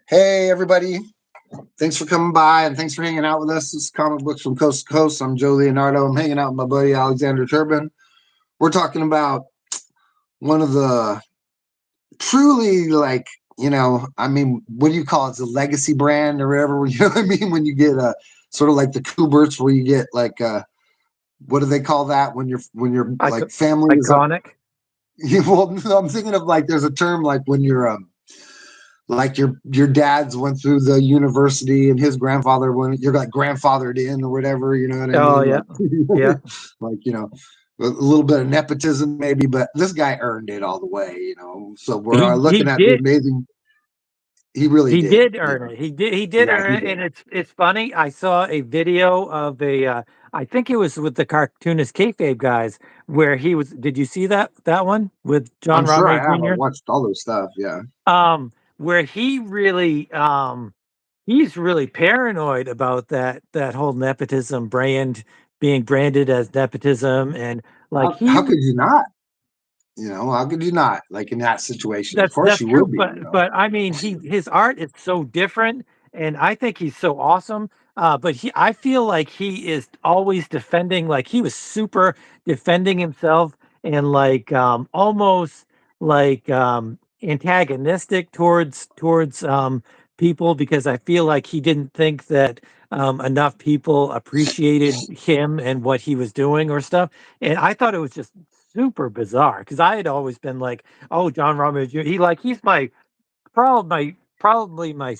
Hey, everybody. Thanks for coming by and thanks for hanging out with us. This is Comic Books from Coast to Coast. I'm Joe Leonardo. I'm hanging out with my buddy Alexander Turbin. We're talking about one of the truly, what do you call it? It's a legacy brand or whatever. You know what I mean? When you get sort of like the Kuberts, where you get what do they call that when you're like family is up? Iconic. Well, I'm thinking of like there's a term like when you're like your dad's went through the university and his grandfather went, you're like grandfathered in or whatever, you know what I Oh mean? yeah, Like yeah. a little bit of nepotism maybe, but this guy earned it all the way. So we're He looking at the did amazing. He really he did. did earn it. He did Yeah, earn he it, did. and it's funny. I saw a video of I think it was with the cartoonist kayfabe guys where he was. Did you see that one with I'm John sure I Romita have. I've Jr.? watched all those stuff. Yeah. Where he's really paranoid about that whole nepotism brand being branded as nepotism, and like How could you not? How could you not? Like in that situation, of course That's you true, would be. but I mean, his art is so different, and I think he's so awesome. But I feel like he is always defending, like he was super defending himself and like almost like antagonistic towards people because I feel like he didn't think that enough people appreciated him and what he was doing or stuff. And I thought it was just super bizarre because I had always been like, oh, John Romita Jr. He's probably my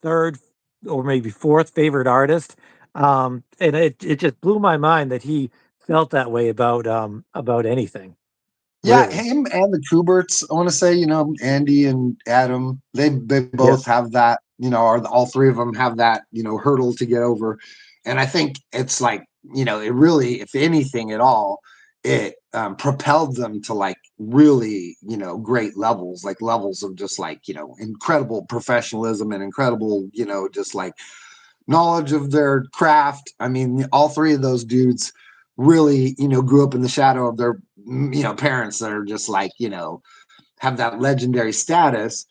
third or maybe fourth favorite artist. And it just blew my mind that he felt that way about anything, Yeah, really. him and the Kuberts, I want to say, Andy and Adam, they Yeah. both have that, or all three of them have that, hurdle to get over. And I think it's like, it really, if anything at all, it propelled them to like really, great levels, like levels of just like, incredible professionalism and incredible, just like knowledge of their craft. I mean, all three of those dudes really, grew up in the shadow of their, parents that are just like, have that legendary status.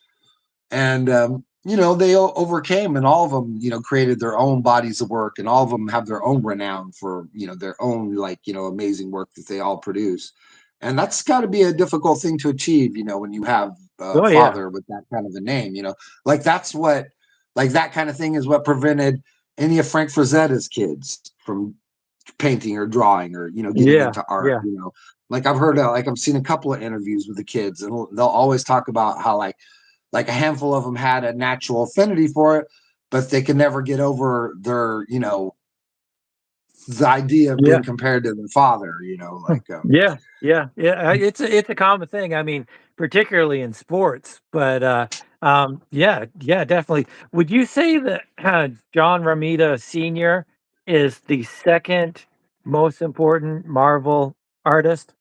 And, they overcame and all of them, created their own bodies of work and all of them have their own renown for, their own like, amazing work that they all produce. And that's got to be a difficult thing to achieve, when you have a Oh yeah. father with that kind of a name, like that's what, like that kind of thing is what prevented any of Frank Frazetta's kids from painting or drawing or, getting Yeah. into art, Yeah. like I've heard, like I've seen a couple of interviews with the kids and they'll always talk about how like a handful of them had a natural affinity for it, but they could never get over their, the idea of Yeah. being compared to their father, Yeah. Yeah. Yeah. It's a common thing. I mean, particularly in sports, but yeah, yeah, definitely. Would you say that John Romita Sr. is the second most important Marvel artist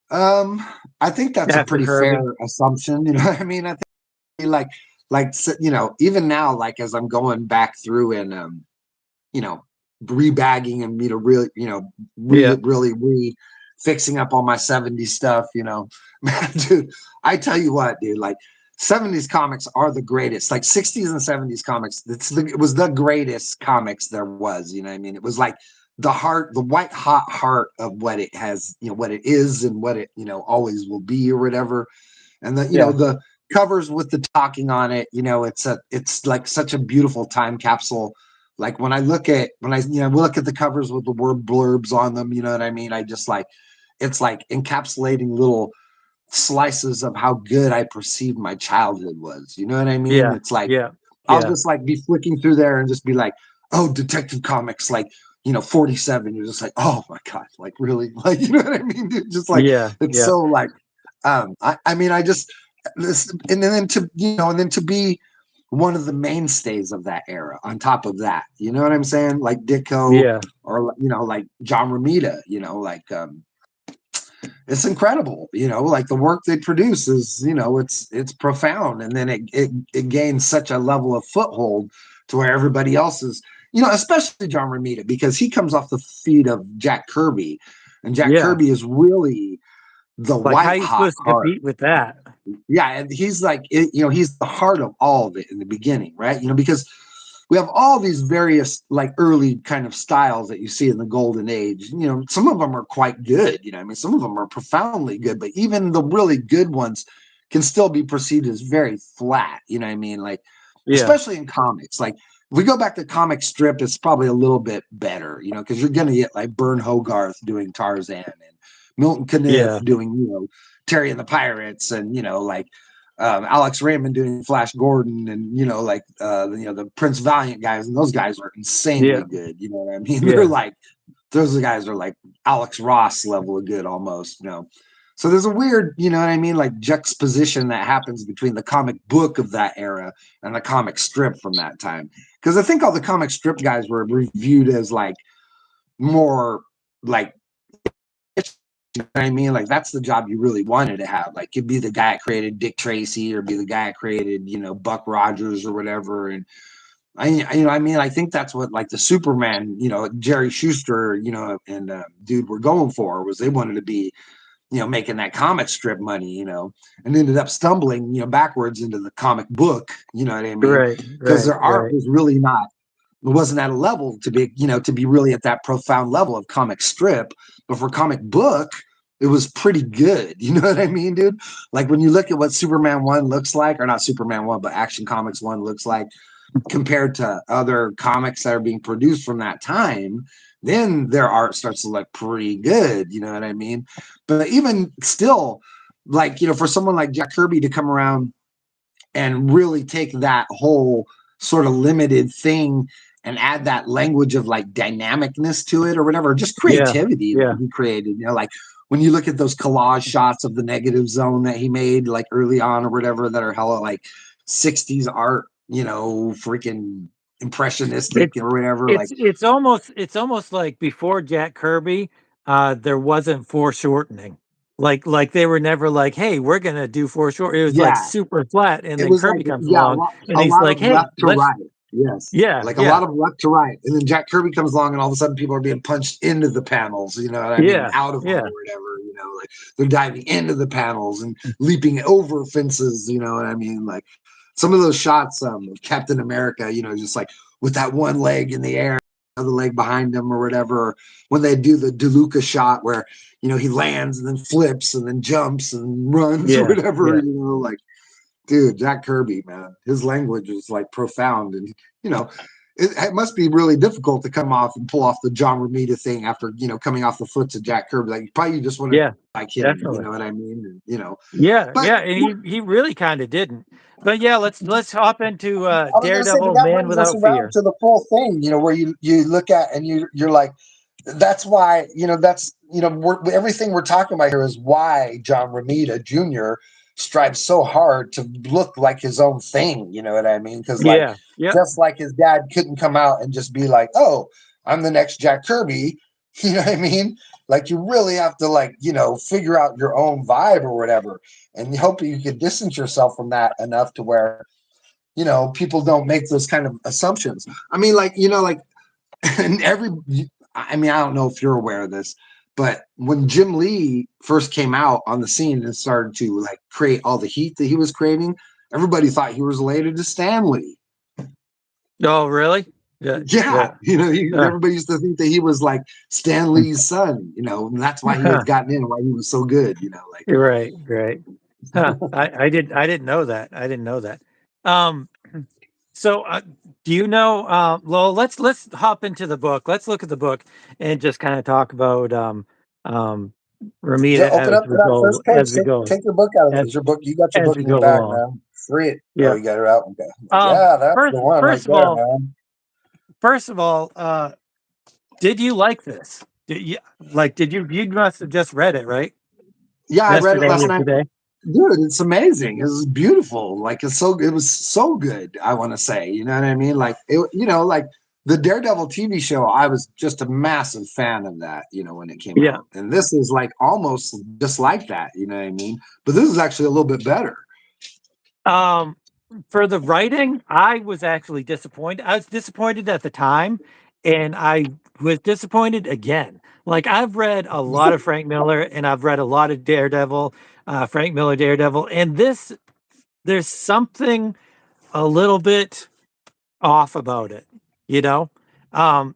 um, I think that's a after pretty fair Kirby? assumption. You know what I mean? I think even now, like as I'm going back through and, you know, rebagging and, really, Yeah. really fixing up all my 70s stuff, man, dude, I tell you what, dude, like 70s comics are the greatest, like 60s and 70s comics. It was the greatest comics there was, you know what I mean? It was like the white hot heart of what it has, what it is and what it, always will be or whatever. And Yeah. the covers with the talking on it, it's like such a beautiful time capsule. Like when I look at the covers with the word blurbs on them, you know what I mean? I just like, it's like encapsulating little slices of how good I perceived my childhood was. You know what I mean? Yeah. It's like Yeah. I'll Yeah. just like be flicking through there and just be like, oh, Detective Comics, like 47. You're just like, oh my god, like really, like you know what I mean? Dude? Just like Yeah. it's Yeah. so like, I mean, I just this, and then to be one of the mainstays of that era. On top of that, you know what I'm saying? Like Ditko Yeah. or like John Romita, it's incredible, like the work they produce is, it's profound. And then it gains such a level of foothold to where everybody else is, especially John Romita, because he comes off the feet of Jack Kirby, and Jack Yeah. Kirby is really the Like, how white you hot supposed to heart. compete with that? Yeah, and he's like, he's the heart of all of it in the beginning, right? Because we have all these various like early kind of styles that you see in the golden age. Some of them are quite good. I mean, some of them are profoundly good, but even the really good ones can still be perceived as very flat. You know what I mean? Like, Yeah, especially in comics. Like, if we go back to comic strip, it's probably a little bit better. Because you're gonna get like Bern Hogarth doing Tarzan and Milton Caniff yeah, doing Terry and the Pirates, and like Alex Raymond doing Flash Gordon, and like the Prince Valiant guys, and those guys are insanely yeah, good. You know what I mean? They're yeah, like those guys are like Alex Ross level of good almost. So there's a weird, you know what I mean, like juxtaposition that happens between the comic book of that era and the comic strip from that time. Because I think all the comic strip guys were reviewed as like more like, you know what I mean? Like that's the job you really wanted to have. Like you'd be the guy that created Dick Tracy, or be the guy that created, Buck Rogers or whatever. And I think that's what like the Superman, Jerry Schuster, and dude were going for, was they wanted to be, making that comic strip money, and ended up stumbling, backwards into the comic book, you know what I mean? right, Because right, their art right. was really not, it wasn't at a level to be, to be really at that profound level of comic strip. But for comic book, it was pretty good. You know what I mean, dude? Like when you look at what Superman 1 looks like, or not Superman 1, but Action Comics 1 looks like, compared to other comics that are being produced from that time, then their art starts to look pretty good. You know what I mean? But even still, like, for someone like Jack Kirby to come around and really take that whole sort of limited thing and add that language of like dynamicness to it or whatever, just Yeah, creativity that yeah, he created. Like when you look at those collage shots of the negative zone that he made like early on or whatever, that are hella like 60s art, freaking impressionistic it's or whatever. Like, it's almost like before Jack Kirby, there wasn't foreshortening. Like they were never like, "Hey, we're gonna do foreshorten." It was like yeah, super flat, and it then was like, Kirby comes yeah, along, and a he's lot like, of "Hey, left to let's." right. Yes. Yeah, Like a yeah, lot of left to right. And then Jack Kirby comes along and all of a sudden people are being punched into the panels, you know what I mean? And yeah, out of them yeah, or whatever, like they're diving into the panels and leaping over fences, you know what I mean? Like some of those shots of Captain America, just like with that one leg in the air, other leg behind him or whatever. Or when they do the DeLuca shot where, he lands and then flips and then jumps and runs or yeah, whatever, yeah, like, dude, Jack Kirby, man, his language is like profound, and you know, it must be really difficult to come off and pull off the John Romita thing after coming off the foots of Jack Kirby. Like, probably just want to yeah, like him, you definitely. know what I mean? And, Yeah, but yeah, and he really kind of didn't. But yeah, let's hop into I was gonna say, but Daredevil, that Man brings us Without around Fear. to the full thing, where you look at and you're like, that's why that's everything we're talking about here is why John Romita Jr. strives so hard to look like his own thing. You know what I mean? Because like Yeah, yep, just like his dad couldn't come out and just be like, "Oh, I'm the next Jack Kirby." You know what I mean? Like you really have to like figure out your own vibe or whatever, and you hope you can distance yourself from that enough to where people don't make those kind of assumptions. I mean, like like and I mean, I don't know if you're aware of this, but when Jim Lee first came out on the scene and started to like create all the heat that he was creating, everybody thought he was related to Stan Lee. oh, really? Yeah, Yeah, yeah. Uh, everybody used to think that he was like Stan Lee's son, and that's why he had gotten in, why he was so good, like. right, right. Huh. I didn't know that. I didn't know that. Um, so do you know? Well, let's hop into the book. Let's look at the book and just kind of talk about Yeah, Ramita open up to that first page. Take your book out of there. as Is your book? You got your as book we in your go bag, along. man. Free it. Oh, Yeah. you got it out. Okay. Yeah, that's First the one right first of there, all, man. first of all, did you like this? Did you must have just read it, right? Yeah, I read it Yesterday last or night. today? Dude, it's amazing. It was beautiful. Like it was so good, I want to say. You know what I mean? Like like the Daredevil TV show, I was just a massive fan of that, when it came Yeah. out. And this is like almost just like that, you know what I mean? But this is actually a little bit better. Um, for the writing, I was actually disappointed. I was disappointed at the time, and I was disappointed again Like I've read a lot of Frank Miller and I've read a lot of Daredevil, Frank Miller Daredevil, and this there's something a little bit off about it, you know?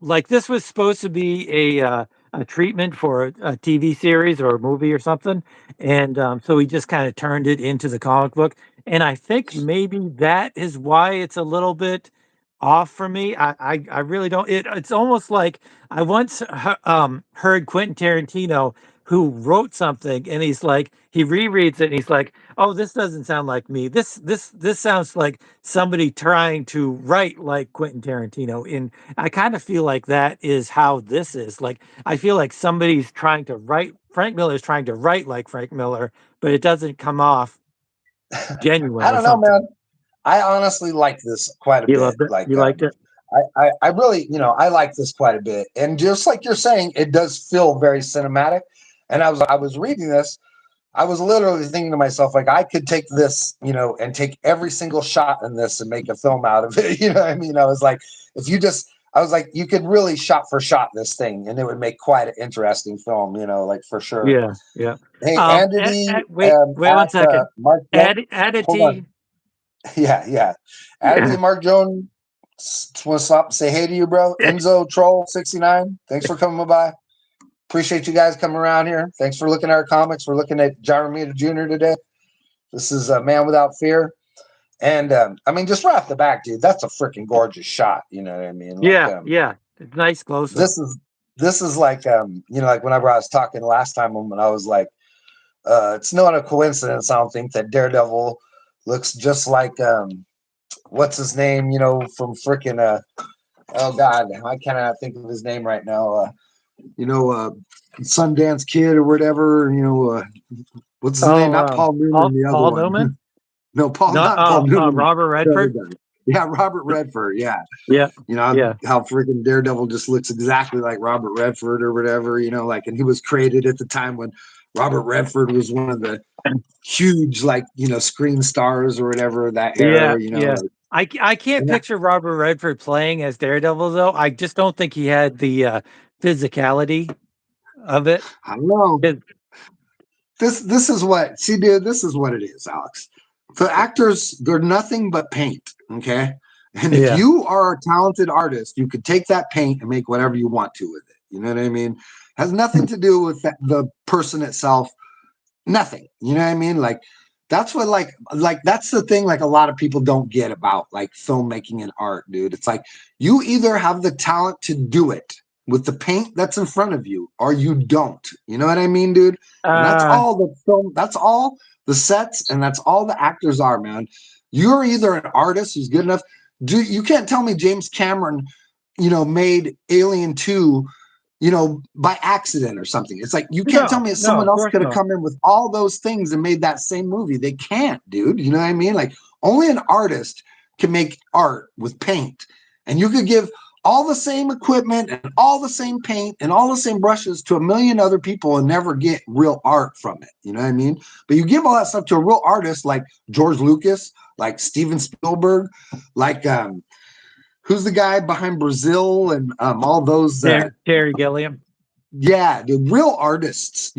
Like this was supposed to be a treatment for a TV series or a movie or something, and so he just kind of turned it into the comic book. And I think maybe that is why it's a little bit off for me. I really don't. It's almost like I once heard Quentin Tarantino, who wrote something, and he's like he rereads it, and he's like, "Oh, this doesn't sound like me. This sounds like somebody trying to write like Quentin Tarantino." And I kind of feel like that is how this is. Like I feel like somebody's trying to write. Frank Miller is trying to write like Frank Miller, but it doesn't come off genuine I or don't know, something. man. I honestly like this quite a You bit. loved it. Like, You liked it. I really, I like this quite a bit. And just like you're saying, it does feel very cinematic. And I was reading this. I was literally thinking to myself, like, I could take this, and take every single shot in this and make a film out of it. You know what I mean? I was like, if you just, I was like, you could really shot for shot this thing, and it would make quite an interesting film. Like for sure. Yeah, yeah. Hey, Andy, Wait one second. Mark Jones. Add it Hold on. to Yeah, yeah. Andy and Mark Jones want to stop and say hey to you, bro. Enzo Troll 69. Thanks for coming by. Appreciate you guys coming around here. Thanks for looking at our comics. We're looking at Jaromita Jr. today. This is a Man Without Fear. And I mean, just right off the back, dude, that's a freaking gorgeous shot. You know what I mean? Like, Yeah, yeah. It's nice close up. this is this is like like whenever I was talking last time when I was like, it's not a coincidence, I don't think, that Daredevil looks just like what's his name, from freaking oh god, I cannot think of his name right now. You know, uh Sundance Kid or whatever, what's his name? Oh, Not Paul Newman, the other Paul one. Newman? No, Not not Paul Newman, Robert the other Redford? guy. Yeah, Robert Redford. Yeah. Yeah, yeah. How freaking Daredevil just looks exactly like Robert Redford or whatever, like, and he was created at the time when Robert Redford was one of the huge, like, screen stars or whatever that Yeah, era, yeah. like, I can't and that, picture Robert Redford playing as Daredevil though. I just don't think he had the physicality of it. I don't know. 'Cause- This is what see, dude. This is what it is, Alex. The actors, they're nothing but paint. Okay, and if Yeah. you are a talented artist, you could take that paint and make whatever you want to with it. You know what I mean? Has nothing to do with the person itself. Nothing. You know what I mean? Like that's what that's the thing. Like a lot of people don't get about like filmmaking and art, dude. It's like you either have the talent to do it with the paint that's in front of you, or you don't. You know what I mean, dude? And that's Uh all the film. That's all the sets, and that's all the actors are, man. You're either an artist who's good enough. You can't tell me James Cameron, made Alien 2, by accident or something. It's like you can't tell no, me that no, someone of else course could have not. come in with all those things and made that same movie. They can't, dude. You know what I mean? Like only an artist can make art with paint. And you could give all the same equipment and all the same paint and all the same brushes to a million other people and never get real art from it. You know what I mean? But you give all that stuff to a real artist like George Lucas, like Steven Spielberg, like who's the guy behind Brazil and all those Terry Gilliam. yeah, the real artists,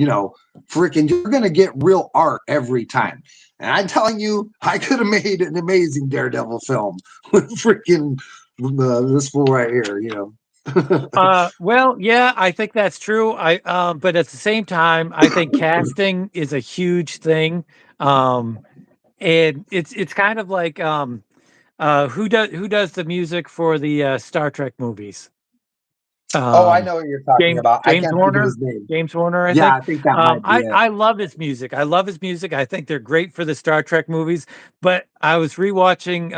freaking, you're going to get real art every time. And I'm telling you, I could have made an amazing Daredevil film with freaking this fool right here. Well, yeah, I think that's true. But at the same time, I think casting is a huge thing. Um, and it's kind of like who does the music for the Star Trek movies? Oh, I Um, know what you're talking about. I can't think of his name. James Horner, I Yeah, think. I think that might be it. I love his music. I love his music. I think they're great for the Star Trek movies. But I was rewatching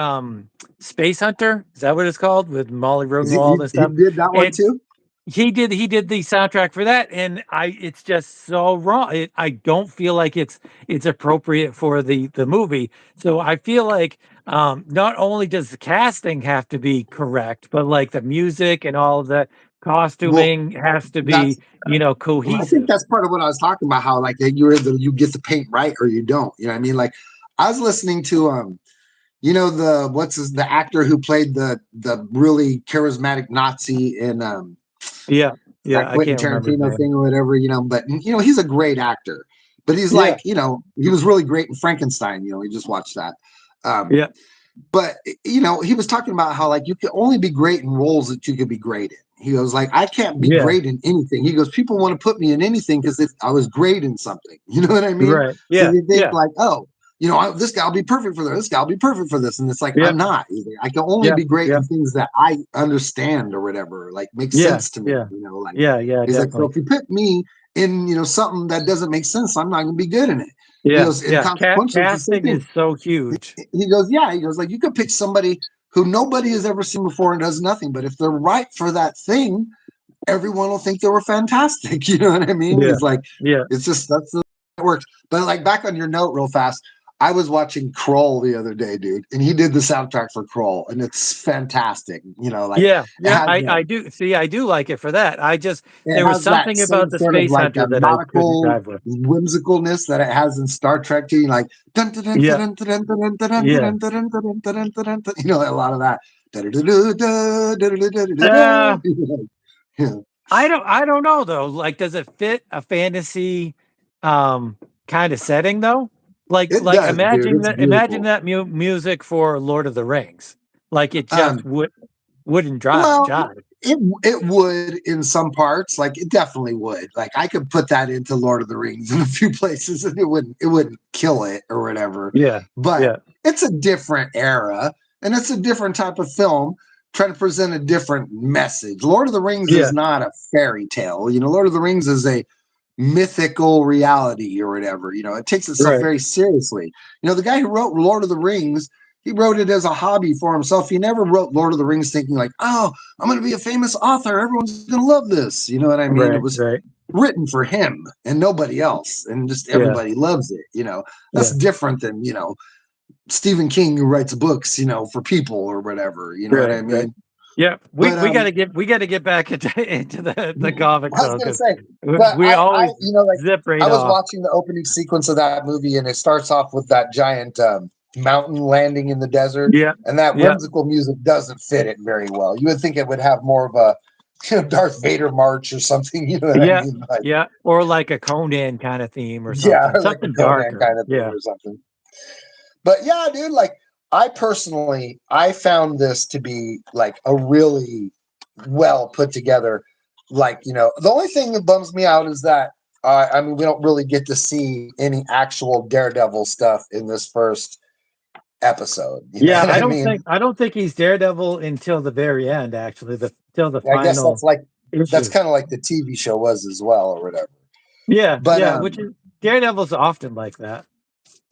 Space Hunter. Is that what it's called with Molly Ringwald and He stuff? did that one And too? he did the soundtrack for that, and it's just so wrong. I don't feel like it's appropriate for the movie. So I feel like not only does the casting have to be correct, but like the music and all of that Well, costuming has to that's be well, I think cohesive. that's part of what I was talking about. How like you get the paint right or you don't. You know what I mean? Like I was listening to the actor who played the really charismatic Nazi in Yeah. yeah. that I Quentin can't remember his Tarantino name. thing or whatever, but he's a great actor. But he's Yeah, like, he was really great in Frankenstein. We just watched that. Um, yeah, but he was talking about how like you can only be great in roles that you could be great in. He goes like, I can't be yeah. great in anything. He goes, people want to put me in anything because I was great in something. You know what I mean? Right. So Yeah, they think yeah, like, oh, this guy will be perfect for this. This guy will be perfect for this. And it's like, yeah, I'm not. I can only yeah, be great yeah, in things that I understand or whatever, like makes yeah, sense to me. yeah, Like yeah, yeah. he's like, so Definitely. if you put me in, something that doesn't make sense, I'm not going to be good in it. He Yeah, goes, and yeah. consequentially, it's the same Casting thing. is so huge. He goes, yeah. He goes, like, you could pick somebody who nobody has ever seen before and does nothing, but if they're right for that thing, everyone will think they were fantastic. You know what I mean? Yeah, He's like, yeah. it's just that's the way it works. But like back on your note, real fast, I was watching Kroll the other day, dude, and he did the soundtrack for Kroll, and it's fantastic. Like Yeah, it yeah, has I do see, I do like it for that. I just there was that something same about the sort of Space like Hunter a that I couldn't nautical drive with. whimsicalness that it has in Star Trek too. Like dun, dun, dun, Yeah, dun, dun, dun, dun, dun, yeah. dun, dun, dun, dun, dun, dun, dun, a lot of that. Uh, Yeah. I don't know though. Like, does it fit a fantasy kind of setting though? It Like does, dude. It's imagine beautiful. that music for Lord of the Rings. Like it just Um, wouldn't well, jive. it would in some parts, like it definitely would. Like I could put that into Lord of the Rings in a few places, and it wouldn't kill it or whatever. Yeah, But yeah, it's a different era, and it's a different type of film trying to present a different message. Lord of the Rings is yeah, not a fairy tale. Lord of the Rings is a mythical reality or whatever. It takes itself right, very seriously. The guy who wrote Lord of the Rings, he wrote it as a hobby for himself. He never wrote Lord of the Rings thinking like, oh, I'm going to be a famous author. Everyone's going to love this. You know what I mean? It right, was right. written for him and nobody else, and just Yeah, everybody loves it. That's yeah, different than Stephen King who writes books, for people or whatever. You know what right, I right. mean? Yeah, But we gotta get back into into the comics I was though, gonna because say, but we I, always like zip I right was off. watching the opening sequence of that movie, and it starts off with that giant mountain landing in the desert, Yeah, and that yeah, whimsical music doesn't fit it very well. You would think it would have more of a Darth Vader march or something. You know what I yeah, mean? Like, yeah, or like a Conan kind of theme or yeah, something, like a something Conan darker. kind of thing Yeah, or something. But yeah, dude, like I personally, I found this to be like a really well put together. Like, the only thing that bums me out is that I mean, we don't really get to see any actual Daredevil stuff in this first episode. You know yeah. what I mean? I don't think he's Daredevil until the very end. Actually, the till the I guess final that's issue. kind of like the TV show was as well, or whatever. Yeah, But yeah. Which is Daredevil's often like that.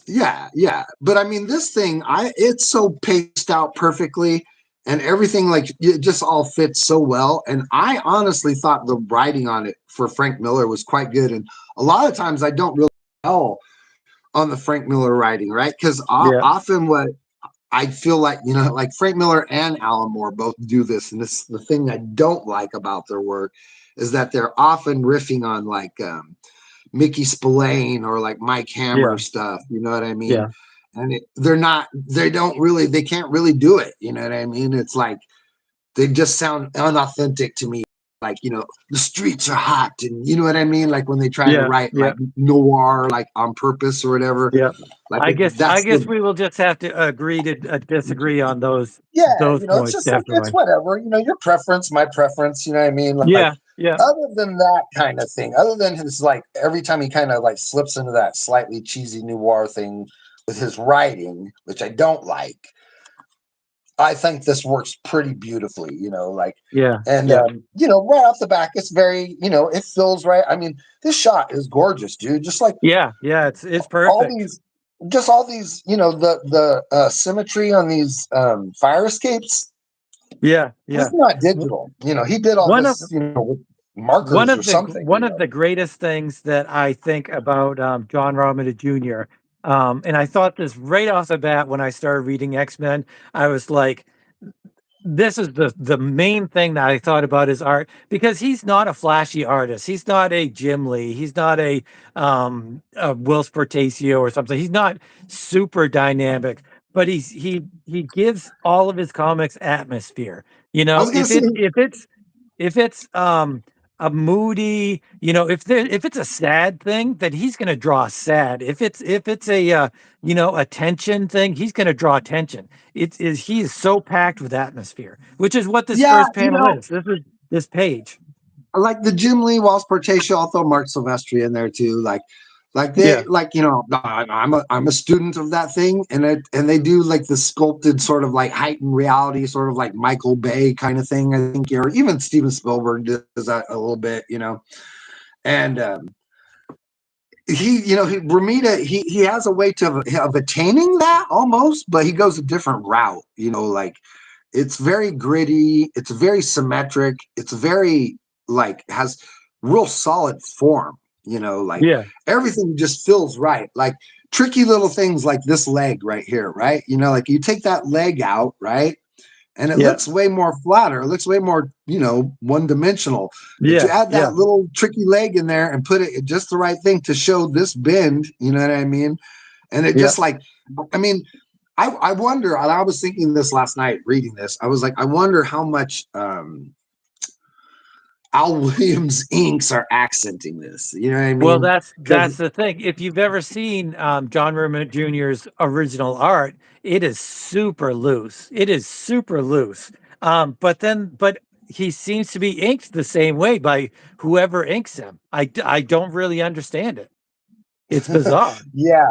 yeah, yeah. But I mean, this thing, it's so paced out perfectly, and everything like it just all fits so well. And I honestly thought the writing on it for Frank Miller was quite good. And a lot of times I don't really tell on the Frank Miller writing, right? Because Yeah, often what I feel like, like Frank Miller and Alan Moore both do this, and this the thing I don't like about their work is that they're often riffing on like Mickey Spillane or like Mike Hammer yeah, stuff. You know what I mean? yeah, And they can't really do it. You know what I mean? It's like they just sound unauthentic to me. Like, the streets are hot, and you know what I mean? Like when they try to yeah, write yeah. like noir, like on purpose or whatever. Yeah. Like I that's guess the we will just have to agree to disagree on yeah, those it's points, just like it's definitely. whatever, your preference, my preference, you know what I mean? Like Yeah, yeah, other than that kind of thing, other than his like every time he kind of like slips into that slightly cheesy noir thing with his writing, which I don't like, I think this works pretty beautifully, like yeah, and yeah, right off the back, it's very, it feels right. I mean, this shot is gorgeous, dude. Just like yeah, yeah. It's all perfect. these all these, the symmetry on these fire escapes. Yeah, This is yeah. not W- digital. He did all One of this, with markers or something. one of the greatest things that I think about John Romita Jr. And I thought this right off the bat when I started reading X-Men. I was like, this is the main thing that I thought about his art because he's not a flashy artist. He's not a Jim Lee. He's not a Will Portacio or something. He's not super dynamic, but he gives all of his comics atmosphere. You I know, was gonna say, if it's a moody, if it's a sad thing, then he's going to draw sad. If it's a a tension thing, he's going to draw tension. He is so packed with atmosphere, which is what this Yeah, first panel is. This is this page. I like the Jim Lee, Waltz Portatio. I'll throw Mark Silvestri in there too. Like they Yeah, like I'm a student of that thing, and they do like the sculpted sort of like heightened reality, sort of like Michael Bay kind of thing. I think, or even Steven Spielberg does that a little bit, and Romita, he has a way of attaining that almost, but he goes a different route. Like it's very gritty, it's very symmetric, it's very like has real solid form. Like yeah, everything just feels right. Like tricky little things like this leg right here, right? Like you take that leg out, right? And it yeah, looks way more flatter. It looks way more, one dimensional. But you yeah, add yeah, that little tricky leg in there and put it at just the right thing to show this bend. You know what I mean? And it yeah. just like, I mean, I wonder. And I was thinking this last night reading this. I was like, I wonder how much Al Williams inks are accenting this. You know what I Well, mean? Because that's the thing. If you've ever seen John Romita Jr.'s original art, it is super loose. It is super loose. But he seems to be inked the same way by whoever inks him. I don't really understand it. It's bizarre. yeah,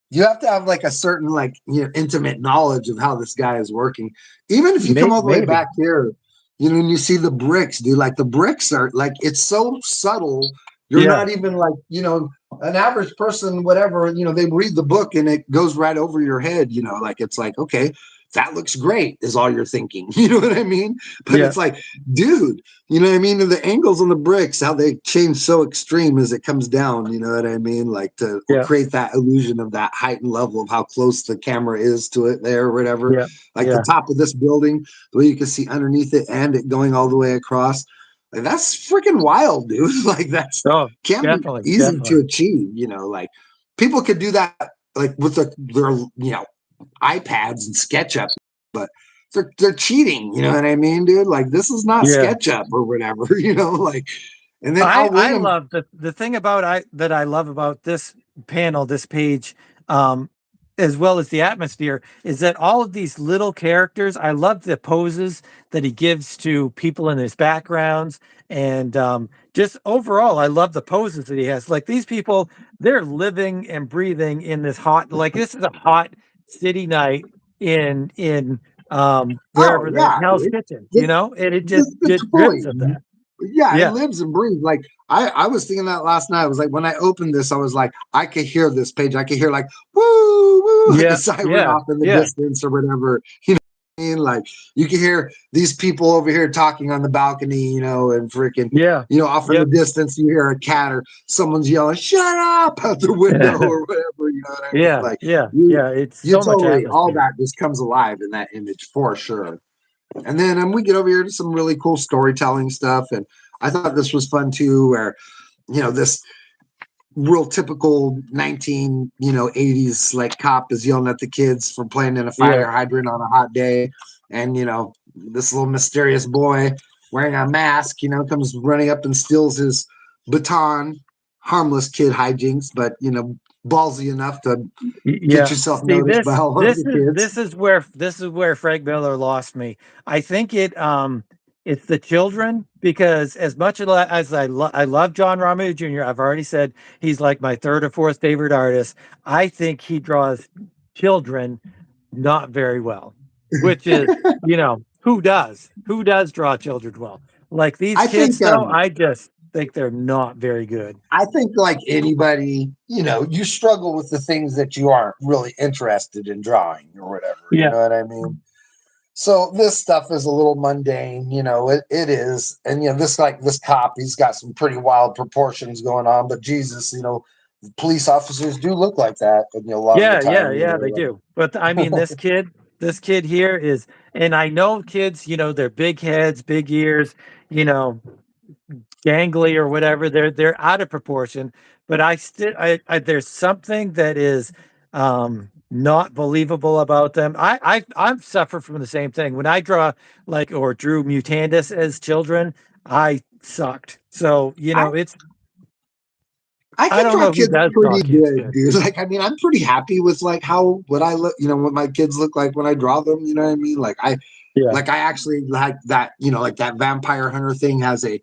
you have to have like a certain like intimate knowledge of how this guy is working. Even if you come all the way Maybe. back here, and you see the bricks, dude. Like the bricks are like it's so subtle. You're Yeah. not even like an average person, whatever. They read the book and it goes right over your head. Like it's like okay, that looks great is all you're thinking. You know what I mean? But Yeah. it's like, dude, you know what I mean? And the angles on the bricks, how they change so extreme as it comes down, you know what I mean? Like to Yeah. create that illusion of that heightened level of how close the camera is to it there or whatever. Yeah. Like the Yeah. top of this building, the way you can see underneath it and it going all the way across. Like that's freaking wild, dude. Like that's Oh, can be definitely, easy to definitely. achieve, like people could do that like with their iPads and SketchUp, but they're cheating, you know what I mean, dude? Like this is not Yeah. SketchUp or whatever, like and then I Al I Williams. love the thing about I that I love about this panel, this page, um, as well as the atmosphere, is that all of these little characters. I love the poses that he gives to people in his backgrounds, and just overall, I love the poses that he has. Like these people, they're living and breathing in this hot. Like this is a hot city night in Oh wherever the yeah, Hell's dude. Kitchen, This, and it just this is the just drips point. of that. Yeah, it Yeah. lives and breathes. Like I was thinking that last night. I was like, when I opened this, I was like, I could hear this page. I could hear like woo woo, like a Yeah, siren yeah, off in the yeah, distance or whatever. What I mean? Like you can hear these people over here talking on the balcony, and freaking, yeah, off in the yep. distance, you hear a cat or someone's yelling, "Shut up!" out the window or whatever. You know what I mean? Yeah, Like yeah, you, yeah, it's you so much totally all atmosphere. that just comes alive in that image for sure. And then we get over here to some really cool storytelling stuff. And I thought this was fun too, where, this real typical 80s like cop is yelling at the kids for playing in a Yeah, fire hydrant on a hot day. And, this little mysterious boy wearing a mask, comes running up and steals his baton. Harmless kid hijinks, but, ballsy enough to get yeah. yourself See, noticed by this all of this the is kids. this is where Frank Miller lost me. I think it's the children because as much as I love John Romita Jr., I've already said he's like my third or fourth favorite artist. I think he draws children not very well, which is, who does? Who does draw children well? Like these I kids, think though, I just think they're not very good. I think like anybody, you struggle with the things that you aren't really interested in drawing or whatever. You Yeah. know what I mean? So this stuff is a little mundane, it is. And this cop, he's got some pretty wild proportions going on, but Jesus, police officers do look like that, and a lot of the Yeah, yeah, time, yeah, they do. But I mean, this kid here is, and I know kids, they're big heads, big ears, you know, gangly or whatever. They're out of proportion. But I still, I there's something that is, um, not believable about them. I've suffered from the same thing. When I draw like or drew Mutandis as children, I sucked. So, I it's I I can don't draw know who kids does draw pretty kids good, good. dude. Like, I mean, I'm pretty happy with like how what I look, what my kids look like when I draw them. You know what I mean? Yeah. Like I actually like that. Like that vampire hunter thing has a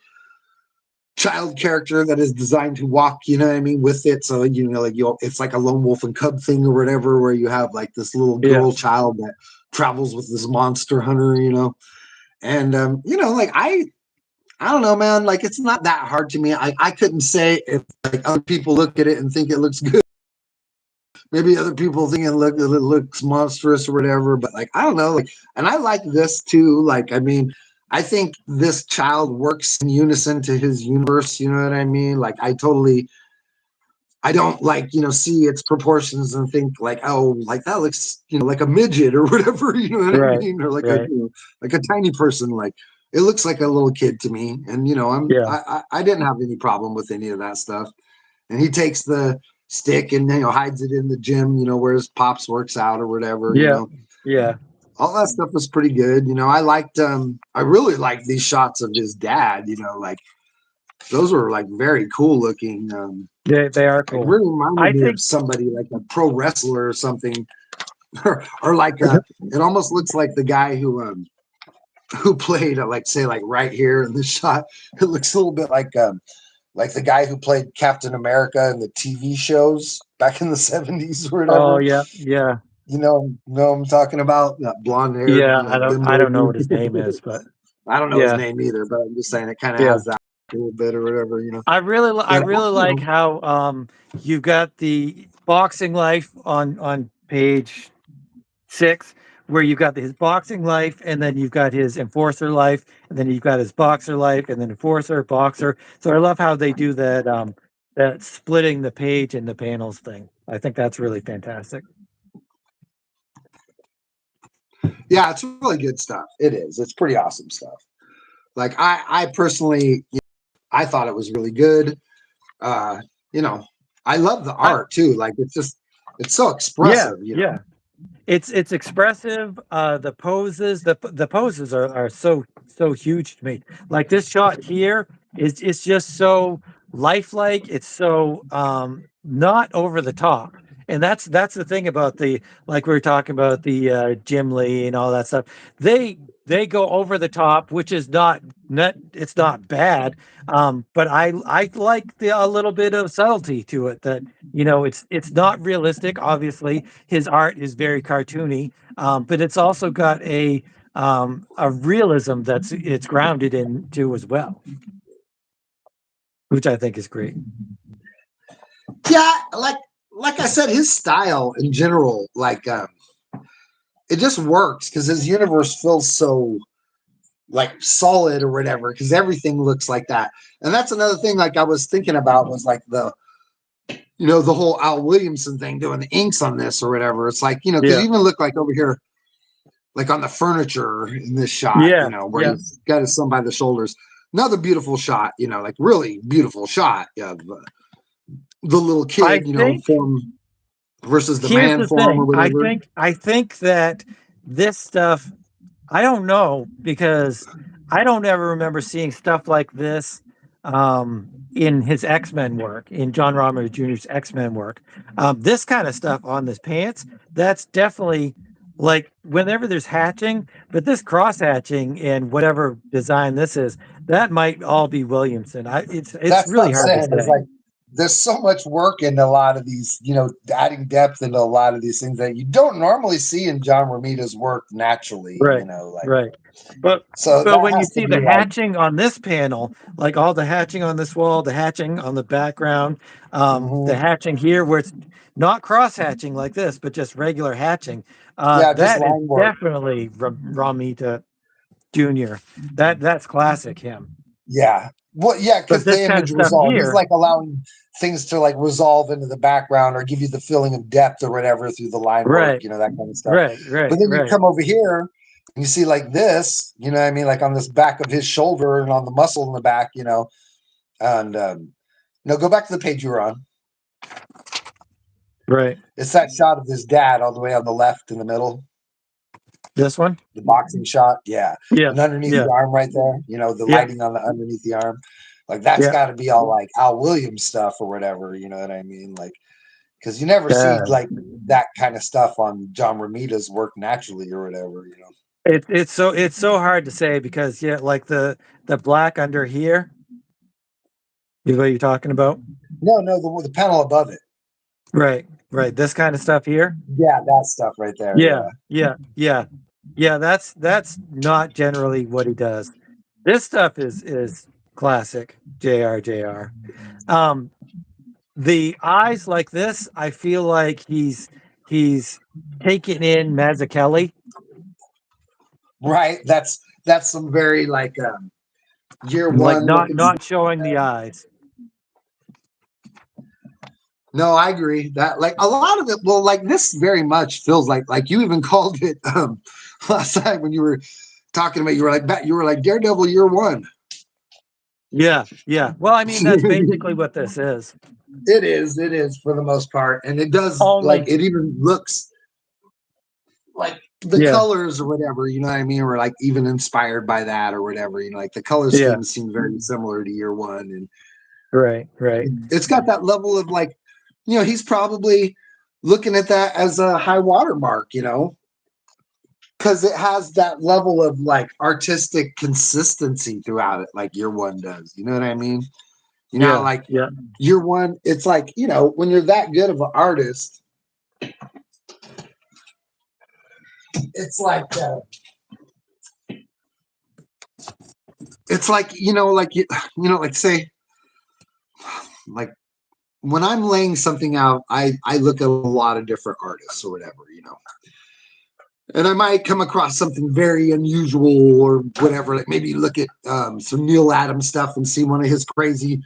child character that is designed to walk. You know what I mean? With it, so like it's like a lone wolf and cub thing or whatever, where you have like this little Yeah. girl child that travels with this monster hunter. And like I don't know, man. Like it's not that hard to me. I couldn't say if like other people look at it and think it looks good. Maybe other people think it looks monstrous or whatever, but like I don't know. Like, and I like this too. Like, I mean, I think this child works in unison to his universe. You know what I mean? Like, I don't like see its proportions and think like, oh, like that looks like a midget or whatever. You know what I Right. mean? Or like a Right. like a tiny person. Like it looks like a little kid to me. And Yeah. I didn't have any problem with any of that stuff. And he takes the stick and hides it in the gym, where his pops works out or whatever. Yeah. Yeah. All that stuff was pretty good. I really liked these shots of his dad. Like those were like very cool looking. They are Like cool. really reminded I me of think somebody like a pro wrestler or something, or like it almost looks like the guy who played like say like right here in this shot. It looks a little bit like the guy who played Captain America in the TV shows back in the 70s or oh whatever. yeah, yeah. Know what I'm talking about? That blonde haired, Yeah, I bimbo don't know what dude. his name is, but I don't know his yeah. name either, but I'm just saying it kind of Yeah. has that a little bit or whatever. I But really like how you've got the boxing life on page 6, where you've got his boxing life, and then you've got his enforcer life, and then you've got his boxer life, and then enforcer, boxer. So I love how they do that splitting the page in the panels thing. I think that's really fantastic. yeah, it's really good stuff. It is. It's pretty awesome stuff. Like I personally, I thought it was really good. Uh, you know, I love the I art too. Like it's so Yeah, expressive. yeah. It's expressive. The poses are so huge to me. Like this shot here is it's just so lifelike. It's so not over the top. And that's the thing about the like we were talking about the Jim Lee and all that stuff. They go over the top, which is not it's not bad. But I like a little bit of subtlety to it that it's not realistic. Obviously, his art is very cartoony, but it's also got a realism that's it's grounded into as well, which I think is great. Yeah, like I said, his style in general, like it just works because his universe feels so like solid or whatever because everything looks like that. And that's another thing like I was thinking about was like the whole Al Williamson thing doing the inks on this or whatever. It's like, because Yeah, even look like over here, like on the furniture in this shot, yeah, where yeah. he's got his son by the shoulders. Another beautiful shot, like really beautiful shot. Yeah, the little I kid, think form versus the here's man the form or thing. I whatever. think I think that this stuff I don't know because I don't ever remember seeing stuff like this in his X Men work, in John Romita Jr.'s X Men work. This kind of stuff on this pants, that's definitely like whenever there's hatching, but this cross hatching and whatever design this is, that might all be Williamson. It's That's what really I'm hard to saying. Is say. like there's so much work in a lot of these, adding depth into a lot of these things that you don't normally see in John Romita's work naturally, Right, like right. But so but that when you has to see be the like, hatching on this panel, like all the hatching on this wall, the hatching on the background, the mhm. hatching here where it's not cross hatching like this, but just regular hatching, Yeah, just that is line work. definitely Ramita Jr. That's classic him. Yeah. Well, yeah, But because this the kind of image stuff resolve. He's here, like allowing things to like resolve into the background or give you the feeling of depth or whatever through the line work, right, that kind of stuff. right, But right, then you right. come over here and you see like this, what I mean, like on this back of his shoulder and on the muscle in the back, and no, go back to the page you were on. Right. It's that shot of his dad all the way on the left in the middle, This one? the boxing shot. Yeah. Yeah. And underneath Yeah. the arm right there, you know, the Yeah. lighting on the underneath the arm. Like that's Yeah. got to be all like Al Williams stuff or whatever. You know what I mean? Like, because you never see Yeah. like that kind of stuff on John Romita's work naturally or whatever. You know? It's so hard to say because yeah, like the black under here is what you're talking about. No, no, the panel above it. Right. Right. This kind of stuff here. Yeah, that stuff right there. Yeah. Yeah. Yeah. Yeah. Yeah. That's not generally what he does. This stuff is classic JR. Um, the eyes like this, I feel like he's taking in Mazzucchelli, Right. That's some very like year like one not looking stuff. not showing the eyes. No, I agree that like a lot of it. Well, like this very much feels like you even called it last time when you were talking about you were like Daredevil year one. Yeah, yeah. Well, I mean, that's basically what this is. It is for the most part, and it does like Only, it even looks like the yeah, colors or whatever. You know what I mean? Or like even inspired by that or whatever. You know, like the color yeah, schemes seem very similar to year one, and right, right. it's got that level of like, you know, he's probably looking at that as a high watermark. You know, because it has that level of like artistic consistency throughout it, like year one does. You know what I mean? You know, Yeah, like yeah, year one, it's like, you know, when you're that good of an artist, it's like, it's like, you know, like say, like when I'm laying something out, I look at a lot of different artists or whatever, you know, and I might come across something very unusual or whatever. Like maybe look at some Neil Adams stuff and see one of his crazy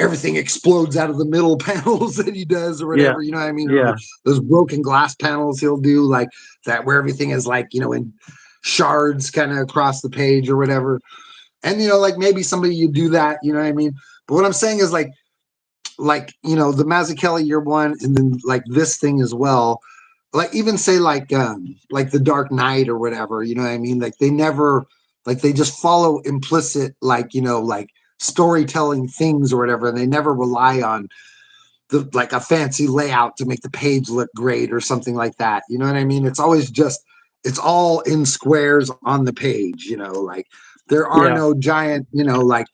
everything explodes out of the middle panels that he does or yeah, whatever, you know what I mean? Or yeah, those broken glass panels he'll do like that where everything is like, you know, in shards kind of across the page or whatever. And you know, like maybe somebody you do that, you know what I mean? But what I'm saying is like, you know, the Mazzucchelli year one and then like this thing as well. Like even say like the Dark Knight or whatever, you know what I mean? Like they never like they just follow implicit like, you know, like storytelling things or whatever, and they never rely on the like a fancy layout to make the page look great or something like that. You know what I mean? It's always just it's all in squares on the page, you know, like there are yeah. no giant, you know, like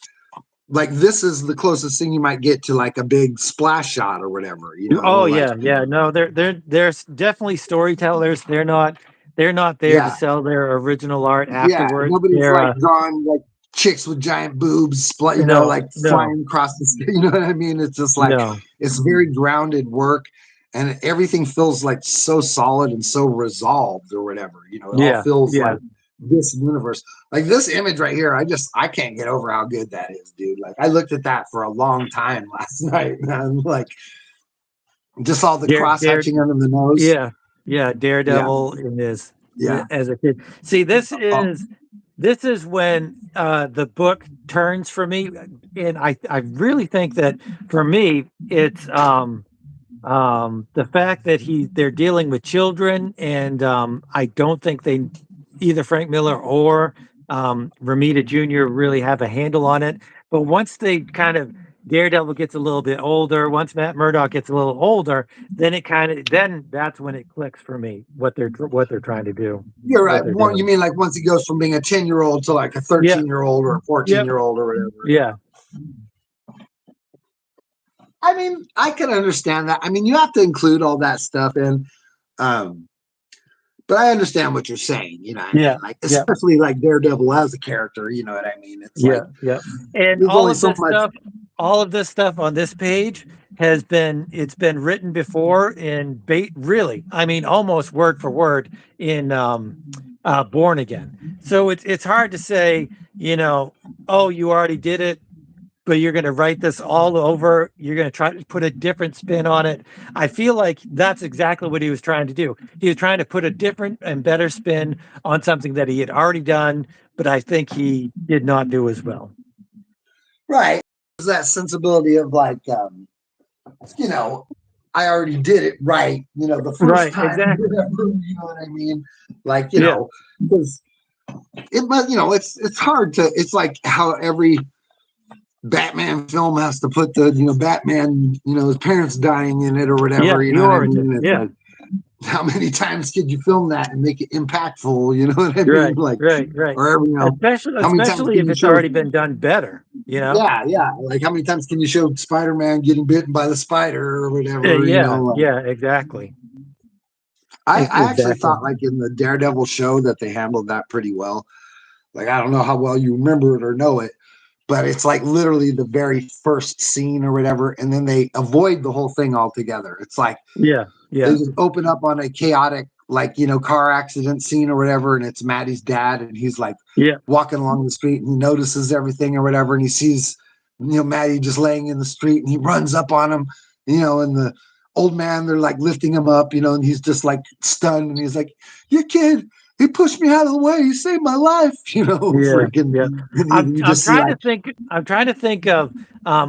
this is the closest thing you might get to like a big splash shot or whatever, you know, Oh like yeah, yeah. No, there's definitely storytellers. They're not there to yeah, sell their original art yeah. afterwards. Nobody's They're like drawing like chicks with giant boobs, you know, no, like no, flying across the sky. You know what I mean? It's just like no. it's very grounded work, and everything feels like so solid and so resolved or whatever. You know, it all Yeah, feels yeah. like this universe. Like this image right here, I can't get over how good that is, dude. Like I looked at that for a long time last night, man. Like just all the Dare, cross dare, hatching under the nose. yeah, yeah. Yeah, Daredevil in his yeah. as a kid. See, this Oh, is this is when the book turns for me, and I really think that for me it's the fact that they're dealing with children, and I don't think they either Frank Miller or Ramita Jr. really have a handle on it. But once they kind of Daredevil gets a little bit older, once Matt Murdock gets a little older, then that's when it clicks for me what they're trying to do, you're what right. they're One, you doing. mean like once he goes from being a 10-year old to like a Yeah. 13-year-old or a 14 Yep. year old or whatever. Yeah. I mean, I can understand that. I mean, you have to include all that stuff in, um, but I understand what you're saying. You know what I mean? Yeah. Like, Yeah. especially like Daredevil as a character. You know what I mean? It's like Yeah, yeah. And there's only so much. all of this stuff on this page it's been written before in really, I mean almost word for word in Born Again. So it's hard to say, you know, oh, you already did it, but you're going to write this all over. You're going to try to put a different spin on it. I feel like that's exactly what he was trying to do. He was trying to put a different and better spin on something that he had already done, but I think he did not do as well. Right. There's that sensibility of like, you know, I already did it right, the first Right, time, exactly. whatever, you know what I mean? Like, Yeah, because it must, it's hard to, it's like how every Batman film has to put the, Batman, his parents dying in it or yeah, whatever, you the know what I mean? origin. It's Yeah, like, how many times could you film that and make it impactful? You know what I mean? right, Like, right, right. or, Especially how many times especially can if you it's show, already been done better, you know? yeah, yeah. Like, how many times can you show Spider-Man getting bitten by the spider or whatever, Yeah, like, yeah, exactly. I actually Exactly. thought like in the Daredevil show that they handled that pretty well. Like, I don't know how well you remember it or know it, but it's like literally the very first scene or whatever, and then they avoid the whole thing altogether. It's like Yeah, they yeah, just open up on a chaotic, like, car accident scene or whatever, and it's Maddie's dad, and he's like yeah, walking along the street and he notices everything or whatever, and he sees, Maddie just laying in the street, and he runs up on him, and the old man, they're like lifting him up, and he's just like stunned, and he's like, "Your kid, he pushed me out of the way, he saved my life," yeah, freaking, yeah. and I'm you I'm just see trying like to think I'm trying to think of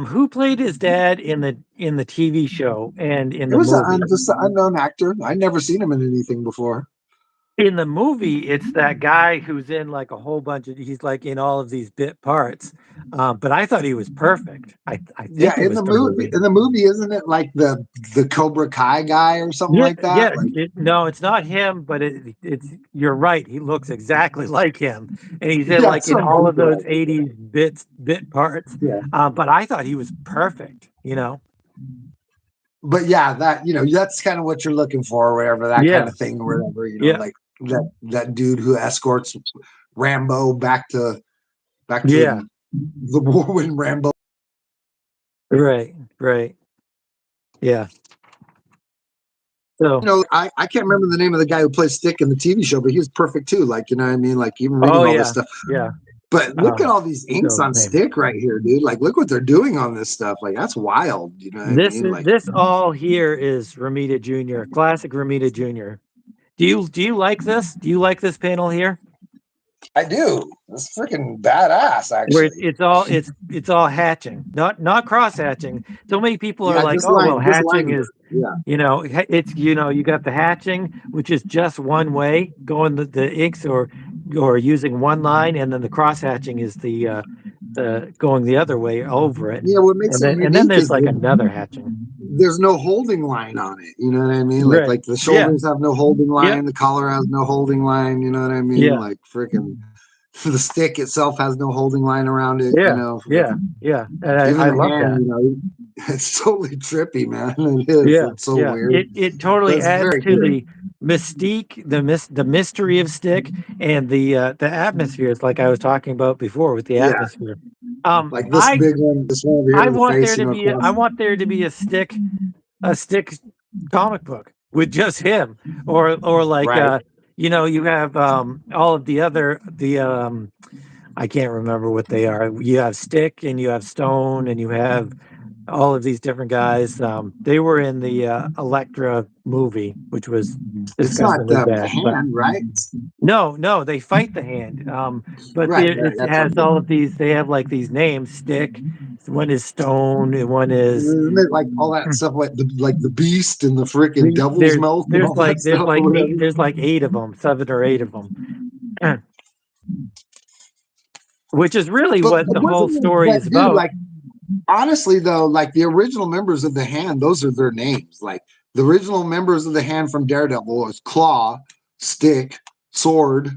who played his dad in the TV show and in it the was movie. just an unknown actor. I'd never seen him in anything before. In the movie, it's that guy who's in like a whole bunch of he's like in all of these bit parts. But I thought he was perfect. I Yeah, think it was the movie. in the movie, isn't it like the Cobra Kai guy or something Yeah, like that? yeah. Like, No, it's not him, but it's you're right. He looks exactly like him, and he's in yeah, like that's in what I'm all going of for. those '80s bit parts. Yeah, But I thought he was perfect. You know? but yeah, that that's kind of what you're looking for, or whatever, that kind Yeah, of thing, or whatever. yeah, Like that dude who escorts Rambo back to yeah. the war when Rambo. Right, right. Yeah. So, I can't remember the name of the guy who plays Stick in the TV show, but he was perfect too. Like, you know what I mean? Like, even reading oh all this yeah, stuff. yeah. But look at all these inks So on name. Stick right here, dude. Like, look what they're doing on this stuff. Like, that's wild. You know what I mean? Like, This all here is Ramita Jr. Classic Ramita Jr. Do you like this? Do you like this panel here? I do. It's freaking badass, Where actually. it's all hatching, not cross hatching. So many people are Yeah, like, oh well, just hatching line is work. Yeah. it's you got the hatching, which is just one way going the inks or using one line, and then the cross hatching is the going the other way over it, Yeah, what makes it and then unique there's is like that another hatching. there's no holding line on it. You know what I mean? Right. Like the Yeah. shoulders have no holding Yep. line, the collar has no holding line. You know what I mean? Yeah. Like freaking the stick itself has no holding line around it. Yeah. Yeah. Yeah. And Even I the love hand, that. it's totally trippy, man. It is. Yeah, It's so yeah. weird, It but totally it's adds very to good. the mystique, the mystery of Stick and the atmospheres, like I was talking about before with the Yeah, atmosphere. like this big one, this one over here I with the want face, there to be I across. want there to be a Stick comic book with just him, or like Right. you have all of the I can't remember what they are. You have Stick and you have Stone and you have all of these different guys. They were in the Elektra movie, which was It's discussed not in the the dash. But hand, right? no, no, they fight the hand. But Right, there right. it That's what I'm has all thinking. of these. They have like these names. Stick. One is Stone, and one is Isn't it like all that stuff, like the beast and the freaking devil's mouth and all that stuff or whatever? there's like eight of them, 7 or 8 of them, which is really what But the whole wasn't it, story but is dude, about. like honestly though, like the original members of the hand, those are their names. Like the original members of the hand from Daredevil was Claw, Stick, Sword.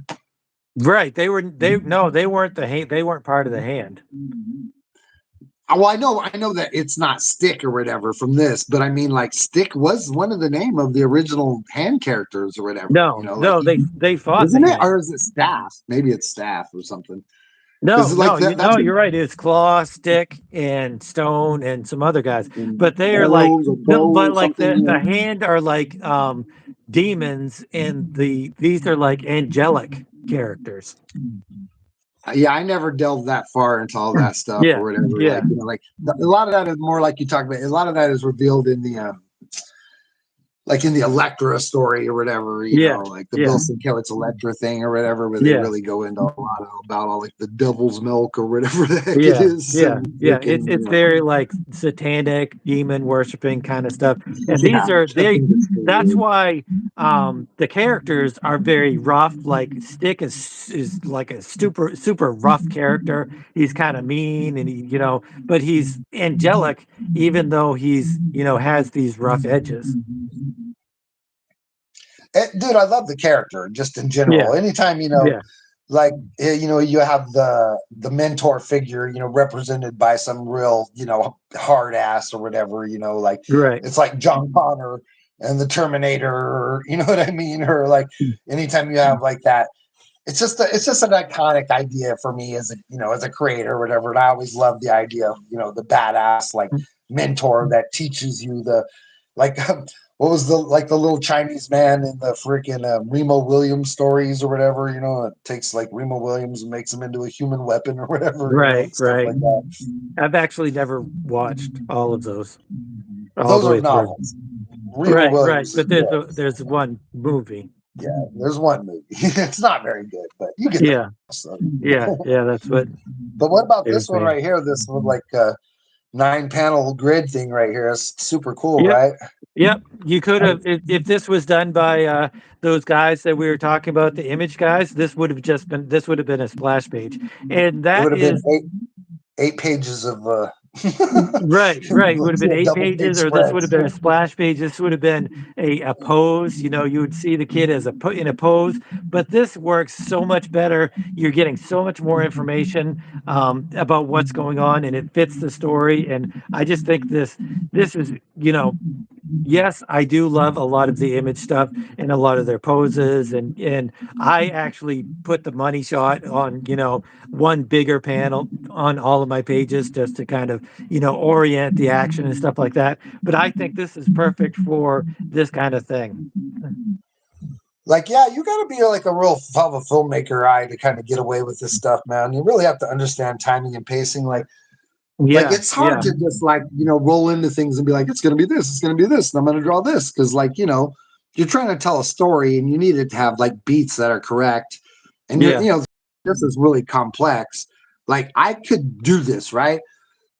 Right? They no, they weren't they weren't part of the hand. Well, I know that it's not Stick or whatever from this, but I mean, like Stick was one of the name of the original hand characters or whatever. No, Like no, they fought the isn't it, hand. or is it Staff? Maybe it's Staff or something. No, Because like no, that, no, that's you're right. It's Claw, Stick, and Stone, and some other guys. But they are like arrows or no, bow but or like something. the hand are like demons, and these are like angelic characters. Yeah, I never delved that far into all that stuff or Yeah, whatever. Like, yeah, like a lot of that is more like you talk about. A lot of that is revealed in the like in the Electra story or whatever, Yeah, like the yeah, Bill Sienkiewicz Electra thing or whatever, where they yeah, really go into a lot about all like the devil's milk or whatever the heck it yeah, is, yeah, and yeah. freaking, It's very like satanic, demon worshiping kind of stuff. And yeah, these are I they. think it's pretty That's weird. why the characters are very rough. Like Stick is like a super rough character. He's kind of mean, and but he's angelic, even though he's has these rough edges. Dude, I love the character just in Yeah, general. Anytime, yeah, like you have the mentor figure, represented by some real, hard ass or whatever, like right. it's like John Connor and the Terminator, or, you know what I mean, or like anytime you have like that, it's just an iconic idea for me as a creator or whatever. And I always love the idea of the badass like mentor that teaches you the like what was the like the little Chinese man in the freaking Remo Williams stories or whatever. It takes like Remo Williams and makes him into a human weapon or whatever. Right, Stuff right. like that. I've actually never watched all of those all Those the are way through. novels. Remo Right, right. Williams is But good. there's one movie. Yeah, there's one movie. It's not very good, but you get the Yeah, so. yeah, yeah. That's what But what about they were this one saying. right here? This one like 9-panel grid thing right here. It's super cool, Yep, right? yep. You could I, have if this was done by those guys that we were talking about, the image guys. This would have been a splash page, and it that would have been is eight pages of right, right. It would have been eight double pages, page or this would spreads. have been a splash page. This would have been a pose. You would see the kid as in a pose, but this works so much better. You're getting so much more information about what's going on, and it fits the story. And I just think this is yes, I do love a lot of the image stuff and a lot of their poses, and I actually put the money shot on one bigger panel on all of my pages just to kind of orient the action and stuff like that. But I think this is perfect for this kind of thing. Like, yeah, you got to be like a real of a filmmaker eye to kind of get away with this stuff, man. You really have to understand timing and pacing. Like Yeah, it's hard yeah, to just like roll into things and be like, it's going to be this, it's going to be this, and I'm going to draw this because like you're trying to tell a story and you need it to have like beats that are correct, and yeah, this is really complex. Like I could do this right,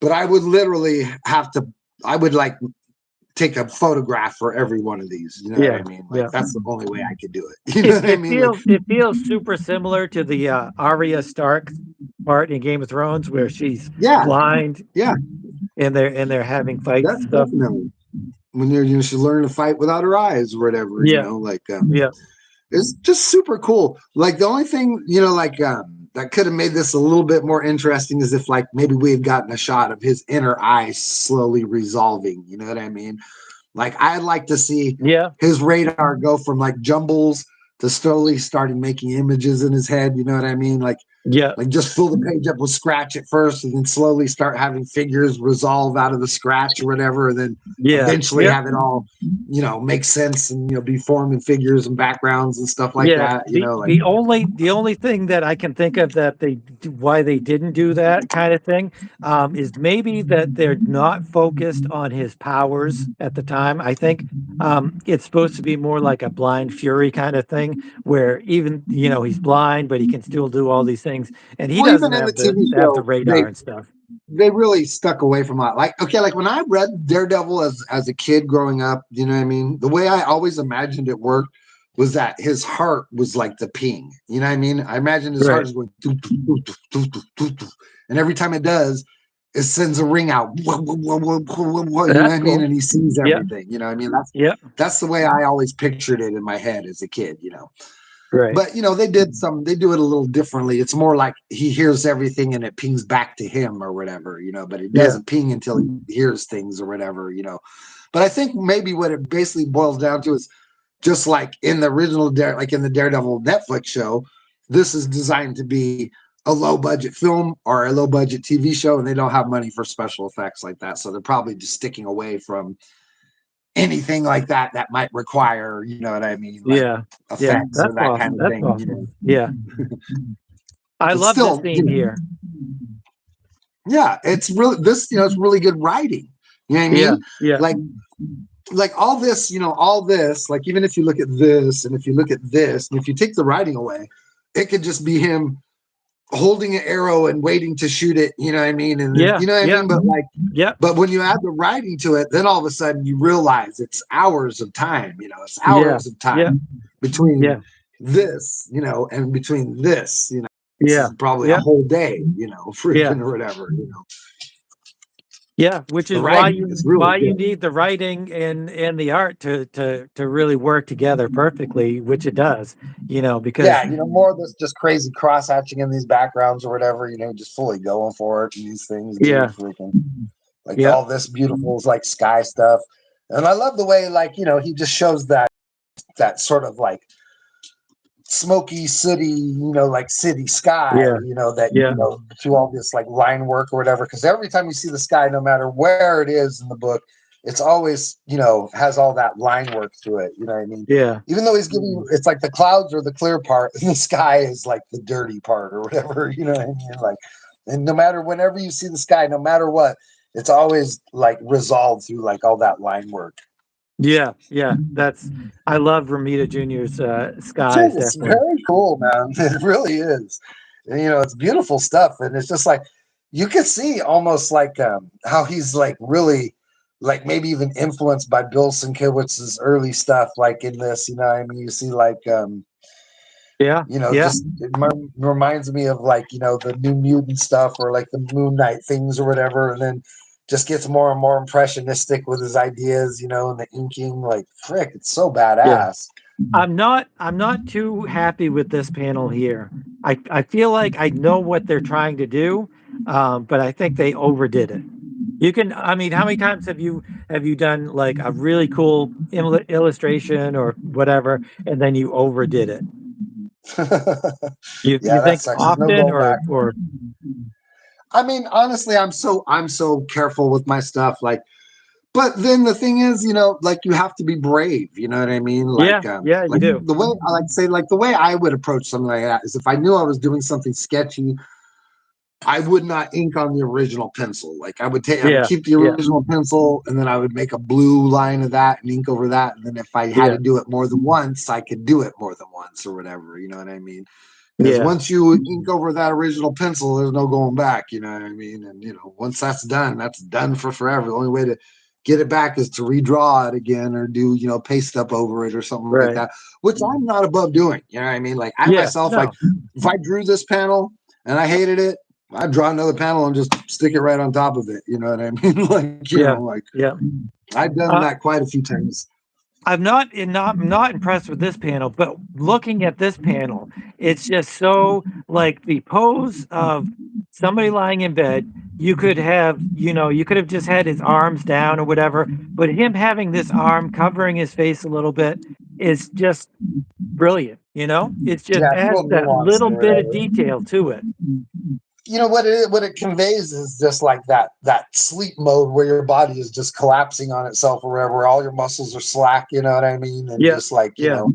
but I would literally have to. I would like take a photograph for every one of these. You know what I yeah, mean? Like yeah. that's the only way I could do it. You know It what I it mean? Like feels it feels super similar to the Arya Stark part in Game of Thrones where she's yeah, blind yeah, and they're having fights that's and stuff. definitely when should learn to fight without her eyes or whatever. Yeah, Like yeah, it's just super cool. Like the only thing, like that could have made this a little bit more interesting is if like maybe we had gotten a shot of his inner eye slowly resolving. You know what I mean? Like I'd like to see yeah, his radar go from like jumbles to slowly starting making images in his head. You know what I mean? yeah, Like just fill the page up with scratch at first and then slowly start having figures resolve out of the scratch or whatever, and then yeah, eventually yep, have it all make sense and be formed in figures and backgrounds and stuff like yeah. that, like The only thing that I can think of that why they didn't do that kind of thing is maybe that they're not focused on his powers at the time. I think it's supposed to be more like a blind fury kind of thing, where even he's blind, but he can still do all these things, and he well, doesn't even in the have TV the show radar and stuff. they really stuck away from a lot. Like, okay, like when I read Daredevil as a kid growing up, you know what I mean? The way I always imagined it worked was that his heart was like the ping. You know what I mean? I imagine his heart Right. is going doo, doo, doo, doo, doo, doo, doo, doo. And every time it does, it sends a ring out. You know what That's I mean? cool. And he sees Yeah. everything. You know what I mean? Yeah. That's the way I always pictured it in my head as a kid. Right. But they do it a little differently. It's more like he hears everything and it pings back to him or whatever, but it Yeah. doesn't ping until he hears things or whatever. But I think maybe what it basically boils down to is just like in the original like in the Daredevil Netflix show, this is designed to be a low budget film or a low budget TV show, and they don't have money for special effects like that. So they're probably just sticking away from anything like that might require, you know what I mean, like Yeah. Yeah. effects or That's that kind awesome. of That's awesome. thing. Yeah. I But love this still, scene here. yeah, it's really it's really good writing. You know what I Yeah. mean? Yeah. Like like all this, all this, like even if you look at this and if you look at this, and if you take the writing away, it could just be him holding an arrow and waiting to shoot it, you know what I mean? And then, Yeah, you know what I yeah, mean? But like, yeah, but when you add the writing to it, then all of a sudden you realize it's hours of time, it's yeah, hours of yeah, time between yeah, this, and between this, this yeah, is probably a yeah, whole day, yeah. freaking or whatever, Yeah, which The is writing is really why you good. need the writing and the art to really work together perfectly, which it does, because Yeah, more of this just crazy cross hatching in these backgrounds or whatever, just fully going for it and these things, dude. yeah, Freaking like yeah, all this beautiful like sky stuff. And I love the way like, he just shows that sort of like smoky city, like city sky, yeah, that, yeah, through all this like line work or whatever. Cause every time you see the sky, no matter where it is in the book, it's always, has all that line work through it. You know what I mean? yeah, Even though he's giving you, it's like the clouds are the clear part and the sky is like the dirty part or whatever, you know what I mean? Like, and no matter whenever you see the sky, no matter what, it's always like resolved through like all that line work. yeah, yeah. I love Ramita Jr.'s Dude, skies, it's definitely. very cool, man. It really is. And, it's beautiful stuff. And it's just like you can see almost like how he's like really like maybe even influenced by Bill Sienkiewicz's early stuff, like in this, I mean, you see like Yeah, yeah, just reminds me of like, the New Mutant stuff or like the Moon Knight things or whatever, and then just gets more and more impressionistic with his ideas, and the inking, like frick, it's so yeah. badass. I'm not too happy with this panel here. I feel like I know what they're trying to do, but I think they overdid it. I mean, how many times have you done like a really cool illustration or whatever, and then you overdid it? You Yeah, that think sucks. There's no often going back. or I mean, honestly, I'm so careful with my stuff. Like, but then the thing is, like you have to be brave. You know what I mean? yeah, yeah, you Like do. the way I like to say, like the way I would approach something like that is if I knew I was doing something sketchy, I would not ink on the original pencil. Like I would Yeah, keep the yeah, original pencil, and then I would make a blue line of that and ink over that. And then if I had yeah, to do it more than once, I could do it more than once or whatever. You know what I mean? Because yeah, once you ink over that original pencil, there's no going back. You know what I mean? And once that's done for forever. The only way to get it back is to redraw it again or do paste up over it or something like right. that, which I'm not above doing. You know what I mean? Like I Yeah, myself, like no, if I drew this panel and I hated it, I'd draw another panel and just stick it right on top of it. You know what I mean? Like yeah, like yeah. I've done Uh, that quite a few times. I'm not impressed with this panel, but looking at this panel, it's just so like the pose of somebody lying in bed. You could have just had his arms down or whatever, but him having this arm covering his face a little bit is just brilliant. It just Yeah, it's adds real that nuanced little or bit of whatever. detail to it. What it conveys is just like that sleep mode where your body is just collapsing on itself or wherever all your muscles are slack, you know what I mean? And Yeah, just like, yeah,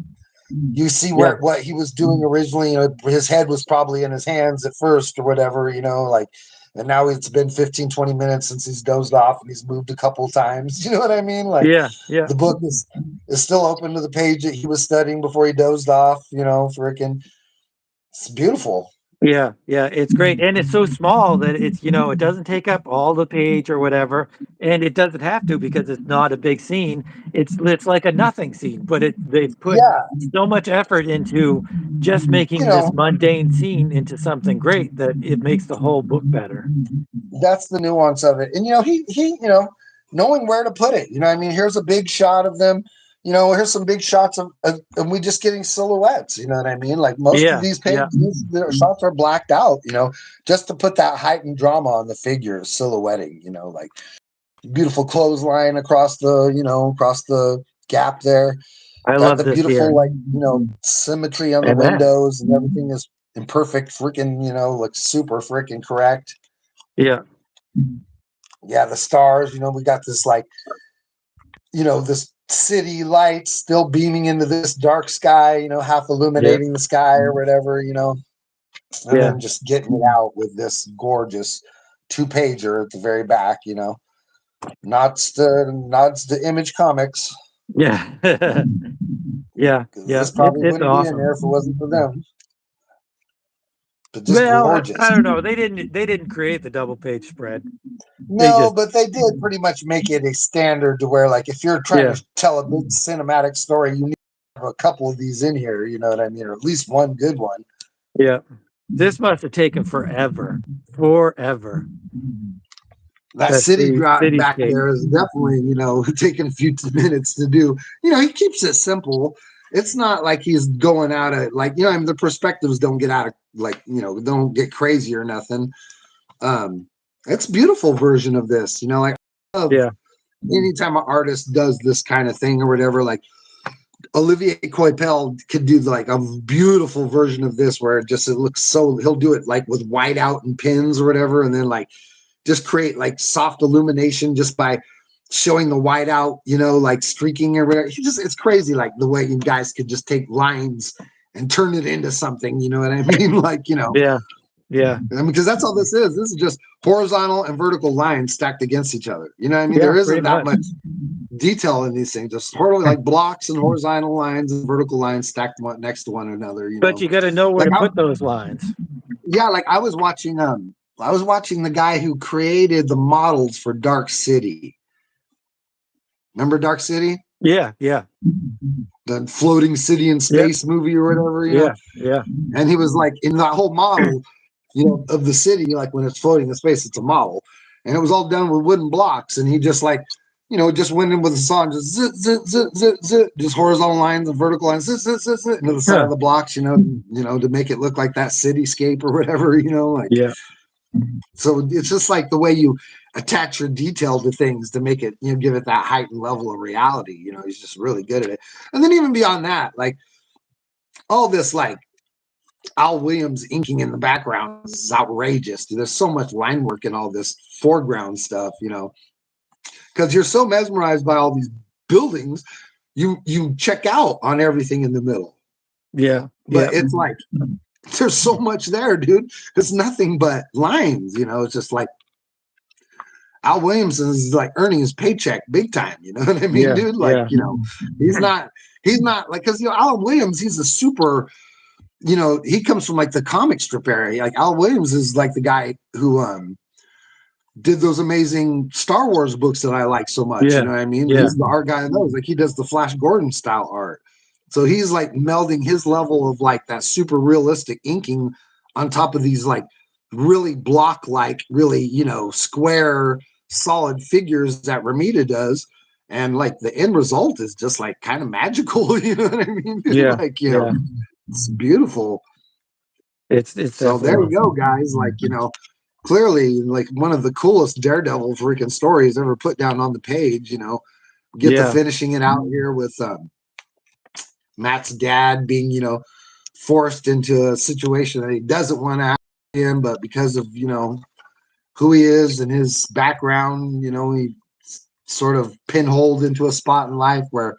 you see yeah, where what he was doing originally, his head was probably in his hands at first or whatever, like, and now it's been 15, 20 minutes since he's dozed off and he's moved a couple times. You know what I mean? Like yeah, yeah. the book is still open to the page that he was studying before he dozed off, freaking it's beautiful. Yeah, yeah, it's great, and it's so small that it doesn't take up all the page or whatever, and it doesn't have to because it's not a big scene. It's like a nothing scene, but they've put Yeah, so much effort into just you making this know, mundane scene into something great that it makes the whole book better. that's the nuance of it. And he knowing where to put it. I mean, here's a big shot of them. Here's some big shots of and we just getting silhouettes. You know what I mean? Like most of Yeah, these yeah, pages, the shots are blacked out. Just to put that heightened drama on the figures silhouetting. Like beautiful clothesline across the gap there. I Got love the this beautiful here. like symmetry on the Amen. windows and everything is in perfect freaking looks super freaking correct. Yeah, Yeah, the stars, we got this like, this city light still beaming into this dark sky, half yeah, illuminating the sky or whatever, and yeah, then just getting it out with this gorgeous 2-pager at the very back. Nods to Image Comics. Yeah. Yeah, 'Cause yeah, this probably it's wouldn't be in awesome. there if it wasn't for them. But just Well, gorgeous. I don't know. They didn't create the double page spread. They No, just but they did pretty much make it a standard to where, like, if you're trying yeah, to tell a big cinematic story, you need to have a couple of these in here. You know what I mean, or at least one good one. yeah. This must have taken forever. Forever. That That city back cityscape. there is definitely, taking a few minutes to do. He keeps it simple. It's not like he's going out of, like, I mean, the perspectives don't get out of, like, don't get crazy or nothing. Um, it's a beautiful version of this, like, I love Yeah. anytime an artist does this kind of thing or whatever. Like Olivier Coipel could do like a beautiful version of this where it looks so, he'll do it like with whiteout and pins or whatever, and then like just create like soft illumination just by showing the whiteout, like streaking or whatever. It's crazy, like the way you guys could just take lines and turn it into something, you know what I mean? Like, Yeah. Yeah. I mean, because that's all this is. This is just horizontal and vertical lines stacked against each other. You know what I mean? Yeah, There pretty isn't that much. much detail in these things, just like blocks and horizontal lines and vertical lines stacked one next to one another. But you got to know where Like to put those lines. yeah, like I was watching the guy who created the models for Dark City. Remember Dark City? Yeah, yeah. The floating city in Yep. space movie or whatever. Yeah, yeah. And he was like in that whole model, of the city, like when it's floating in space, it's a model. And it was all done with wooden blocks. And he just like, just went in with a saw and just zit, zit, zit, zit, zit, just horizontal lines and vertical lines, zit, zit, zit, zit, into the side Huh. of the blocks, to make it look like that cityscape or whatever, like. Yeah. So it's just like the way you attach your detail to things to make it, give it that heightened level of reality. He's just really good at it. And then even beyond that, like all this, like Al Williams inking in the background is outrageous. There's so much line work in all this foreground stuff, because you're so mesmerized by all these buildings, you check out on everything in the middle. Yeah. But Yeah. it's like there's so much there, dude. It's nothing but lines, It's just like Al Williams is like earning his paycheck big time. You know what I mean, Yeah. dude? Like, Yeah. he's not like, because Alan Williams, he's a super, he comes from like the comic strip area. Like Al Williams is like the guy who did those amazing Star Wars books that I like so much. You Yeah. know what I mean? Yeah. He's the art guy in those. Like he does the Flash Gordon style art. So he's like melding his level of like that super realistic inking on top of these like really block like really, square solid figures that Ramita does. And like the end result is just like kind of magical, you know what I mean? Yeah. Like, Yeah. it's beautiful. It's So definitely there you go, awesome. guys. Like, clearly like one of the coolest Daredevil freaking stories ever put down on the page, get the Yeah. finishing it out here with Matt's dad being, forced into a situation that he doesn't want to be in, but because of, who he is and his background, he sort of pinholed into a spot in life where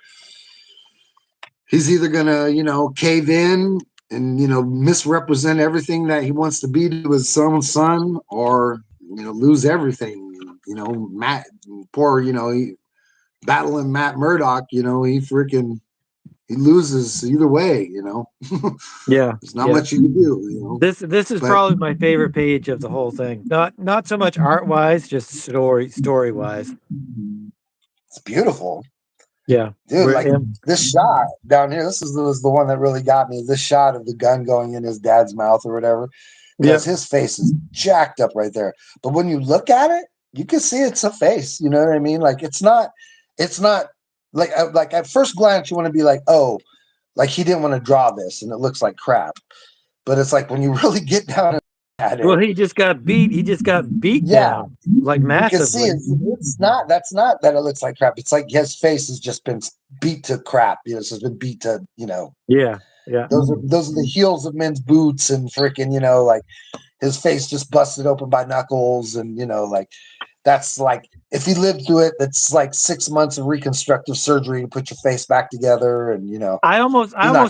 he's either gonna, cave in and misrepresent everything that he wants to be to his own son, or lose everything. Matt, poor, battling Matt Murdock. He loses either way. Yeah. There's not Yeah. much you can do. This is But probably my favorite page of the whole thing. Not so much art wise, just story wise. it's beautiful. Yeah. Dude, like this shot down here, was the one that really got me. This shot of the gun going in his dad's mouth or whatever, Yeah. because his face is jacked up right there. But when you look at it, you can see it's a face. You know what I mean? Like it's not like at first glance you want to be like, oh, like he didn't want to draw this and it looks like crap. But it's like when you really get down at Well, it, he just got beat. He just got beat yeah, down like you can see massively. it's not that's not that it looks like crap. It's like his face has just been beat to crap. It's just been beat to, Yeah. Yeah. those are the heels of men's boots and freaking, like his face just busted open by knuckles and like that's like if he lived through it, that's like 6 months of reconstructive surgery to put your face back together and I he's not almost gonna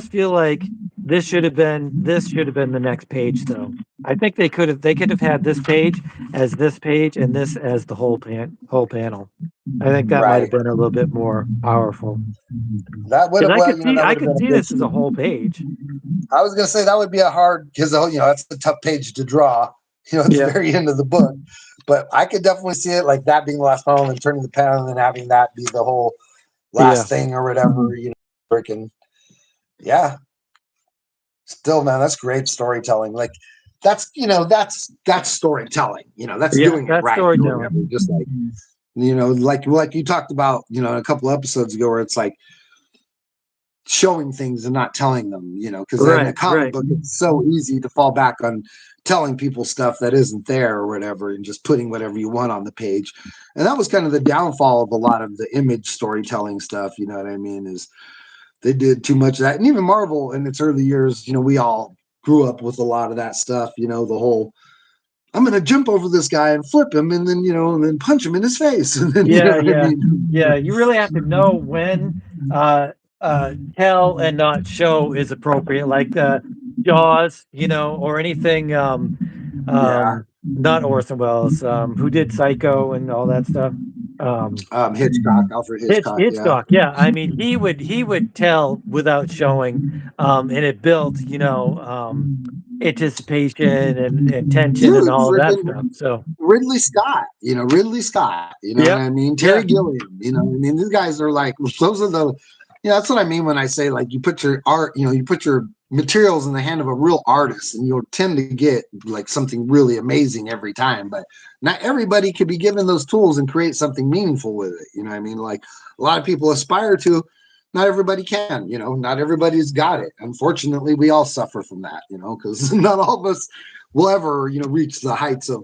feel like this should have been the next page though. I think they could have had this page as this page and this as the whole panel. I think that might have Right. been a little bit more powerful. That would Because have, I well, could you know, see that I would have could been a see big this as a scene. whole page. I was gonna say that would be a hard because you know that's a tough page to draw. You know, at the Yeah, very end of the book, but I could definitely see it like that being the last panel and turning the panel and then having that be the whole yeah, last thing or whatever. You know, freaking yeah. Still, man, that's great storytelling. Like that's you know that's storytelling. You know, that's yeah. doing it That's right or storytelling. whatever. Just like you know, like you talked about, you know, a couple episodes ago, where it's like showing things and not telling them, you know, because in a Right, comic right. book, it's so easy to fall back on telling people stuff that isn't there or whatever and just putting whatever you want on the page. And that was kind of the downfall of a lot of the image storytelling stuff, you know what I mean, is they did too much of that. And even Marvel in its early years, you know, we all grew up with a lot of that stuff, you know, the whole I'm going to jump over this guy and flip him and then, you know, and then punch him in his face. And then, you know Yeah, what I yeah, mean? yeah. You really have to know when uh, tell and not show is appropriate, like Jaws, or anything. Yeah. Not Orson Welles, who did Psycho and all that stuff. Um, Hitchcock, Alfred Hitchcock. Yeah. Hitchcock, yeah. I mean, he would tell without showing, and it built, anticipation and tension and Dude, all of that freaking stuff. So, Ridley Scott, you know, Ridley Scott, you know what yep, I mean? Terry yeah, Gilliam, you know, I mean, these guys are like, those are the, you know, that's what I mean when I say like you put your art, you know, you put your materials in the hand of a real artist and you'll tend to get like something really amazing every time. But not everybody could be given those tools and create something meaningful with it. You know what I mean? Like a lot of people aspire to, not everybody can, you know, not everybody's got it. Unfortunately, we all suffer from that, you know, because not all of us will ever, you know, reach the heights of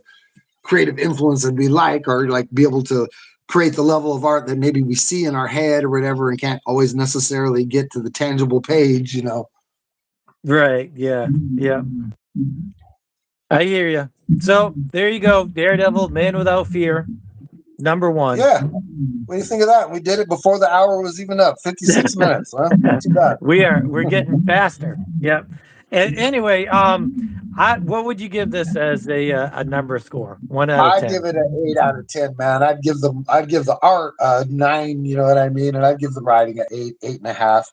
creative influence that we like or like be able to create the level of art that maybe we see in our head or whatever and can't always necessarily get to the tangible page, you know. right, yeah, yeah. I hear you. So there you go, Daredevil, Man Without Fear, number one. Yeah. What do you think of that? We did it before the hour was even up. 56 minutes, huh? Not too bad. We're getting faster. Yep. Anyway, what would you give this as a number score? 1 out of I'd give 10. it an 8 out of 10, man. I'd give the art a 9, you know what I mean? And I'd give the writing an 8, 8.5.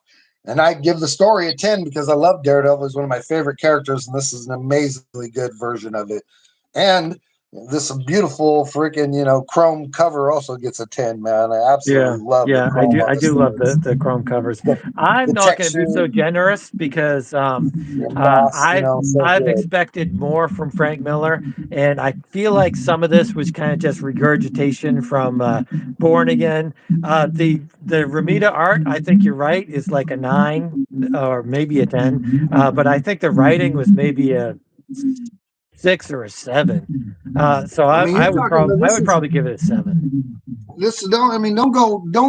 And I'd give the story a 10 because I love Daredevil. He's one of my favorite characters, and this is an amazingly good version of it. And this beautiful freaking, you know, chrome cover also gets a 10, man. I Yeah, absolutely love the yeah, I chrome do. on I this do love thing. the chrome covers. The, I'm the not going to be texture, so generous because the emboss, you I've know, so I've good. expected more from Frank Miller, and I feel like some of this was kind of just regurgitation from Born Again. The Ramita art, I think you're right, is like a 9 or maybe a 10, but I think the writing was maybe a 6 or a 7. So I I mean, you're I would talking probably about I this would is probably give it a 7. this don't I mean don't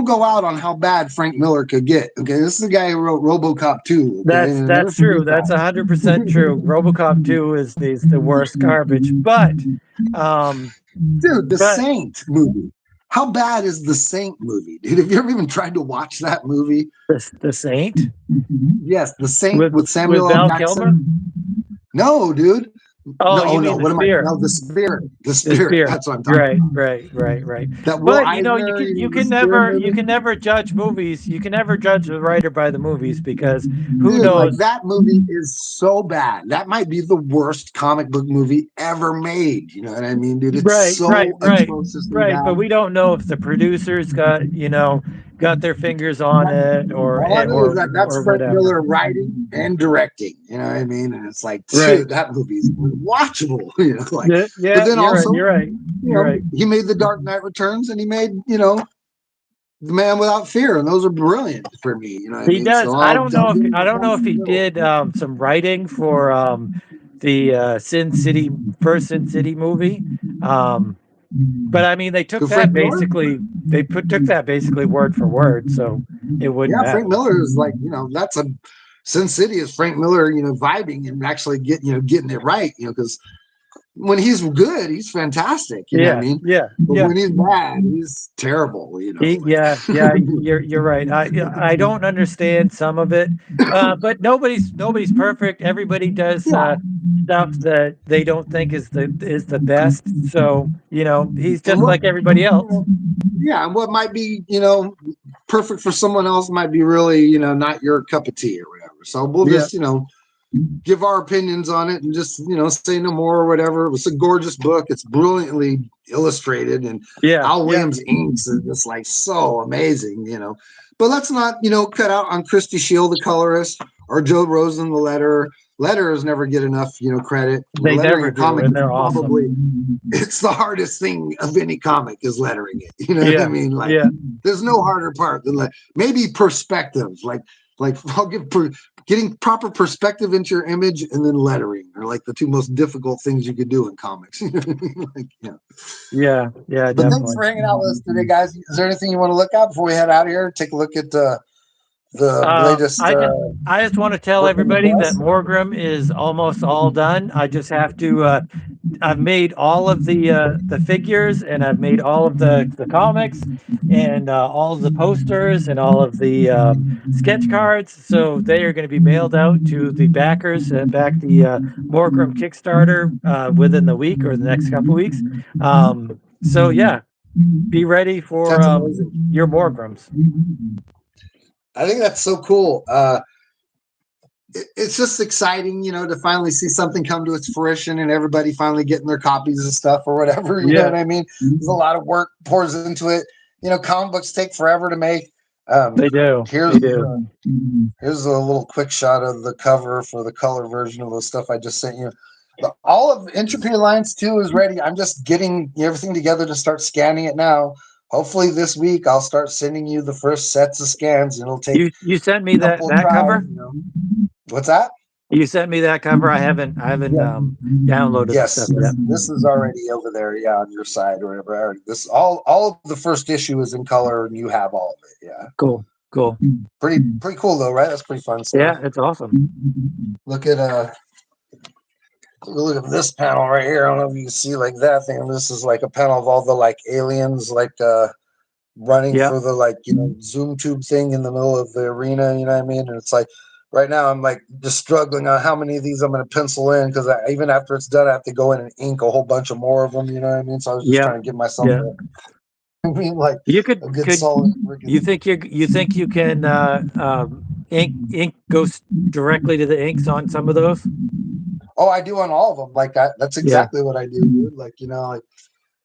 go out on how bad Frank Miller could get. Okay, this is the guy who wrote RoboCop 2. Okay, That's and never that's forget true. That's that. 100% true. RoboCop 2 is the worst garbage. Um, Dude, the but Saint movie. How bad is the Saint movie, dude? Have you ever even tried to watch that movie? the Saint Yes, the Saint with with with Samuel L. Val Kilmer. Jackson. No, dude. Oh, No, you oh mean no. the What am I? Spirit? No, the Spirit. The The Spirit. Spirit. That's what I'm talking Right, about. right, right, right. That Will But you Eisner, can you you know, the can Spirit never you movie. can never judge movies. You can never judge the writer by the movies because who Dude, like knows? that movie is so bad. That might be the worst comic book movie ever made. You know what I mean, dude? It's Right, right, so right, atrociously right. But bad. we don't know if the producers got their fingers on it or All I know is that that's or Frank whatever. Miller writing and directing. You know what I mean? And it's like, Right. dude, that movie's watchable. You know, like, Yeah, but yeah, then you're right. also, You're right. you You're know, right. he made The Dark Knight Returns and he made, you know, The Man Without Fear, and those are brilliant for me. You know what I He mean? So does. I don't I'll know if give him I a don't know pass if in the he middle. did some writing for the Sin City first Sin City movie. Um, but I mean, To Frank Miller? they took that basically word for word, so it wouldn't Yeah, Frank matter. Miller is like, you know, that's a Sin City is Frank Miller, you know, vibing and actually getting it right, you know, because when he's good, he's fantastic. You know what I Yeah, mean? yeah, But yeah. when he's bad, he's terrible. You know, like Yeah, yeah, you're right. I don't understand some of it, but nobody's perfect. Everybody does yeah. stuff that they don't think is the best. So he's And just what like everybody else. yeah, and what might be perfect for someone else might be really not your cup of tea or whatever. So we'll Yeah, just give our opinions on it and just say no more or whatever. It was a gorgeous book. It's brilliantly illustrated, and yeah, Al yeah. Williams inks are just like so amazing. But let's not cut out on Christy Shield, the colorist, or Joe Rosen, the letterer. Letterers never get enough credit. They Lettering never a do, comic and is they're awesome. probably it's the hardest thing of any comic is lettering it. You know what I Yeah, mean? Like yeah, there's no harder part than maybe perspective. Like I'll give getting proper perspective into your image and then lettering are like the two most difficult things you could do in comics. Like, yeah. yeah, yeah, But thanks definitely. for hanging out with us today, guys. Is there anything you want to look at before we head out of here? Take a look at the latest I just want to tell work in the everybody that press. Morgrim is almost all done. I just have to. I've made all of the figures, and I've made all of the comics, and all of the posters, and all of the sketch cards. So they are going to be mailed out to the backers and back the Morgrim Kickstarter within the week or the next couple weeks. So yeah, be ready for That's amazing. your Morgrims. I think that's so cool. It's just exciting, to finally see something come to its fruition and everybody finally getting their copies of stuff or whatever. You know Yeah, what I mean? There's a lot of work pours into it. Comic books take forever to make. they do. Here's They do. here's a little quick shot of the cover for the color version of the stuff I just sent you. All of Entropy Alliance 2 is ready. I'm just getting everything together to start scanning it now. Hopefully this week I'll start sending you the first sets of scans. It'll take You sent me a couple of that tries. cover? What's that? You sent me that cover? I haven't Yeah. downloaded the Yes, stuff yet. this is already over there, yeah, on your side or whatever. This all of the first issue is in color, and you have all of it. Yeah, Cool. Cool. pretty cool though, right? That's pretty fun stuff. Yeah, it's awesome. Look at look at this panel right here. I don't know if you can see like that thing. This is like a panel of all the like aliens like running Yeah. for the like zoom tube thing in the middle of the arena. You know what I mean? And it's like right now I'm like just struggling on how many of these I'm going to pencil in because even after it's done, I have to go in and ink a whole bunch of more of them. You know what I mean? So I was just Yeah. trying to give myself Yeah. I mean like You a good could solid you think you can ink goes directly to the inks on some of those? Oh, I do on all of them. Like that's Yeah. exactly what I do, dude. Like like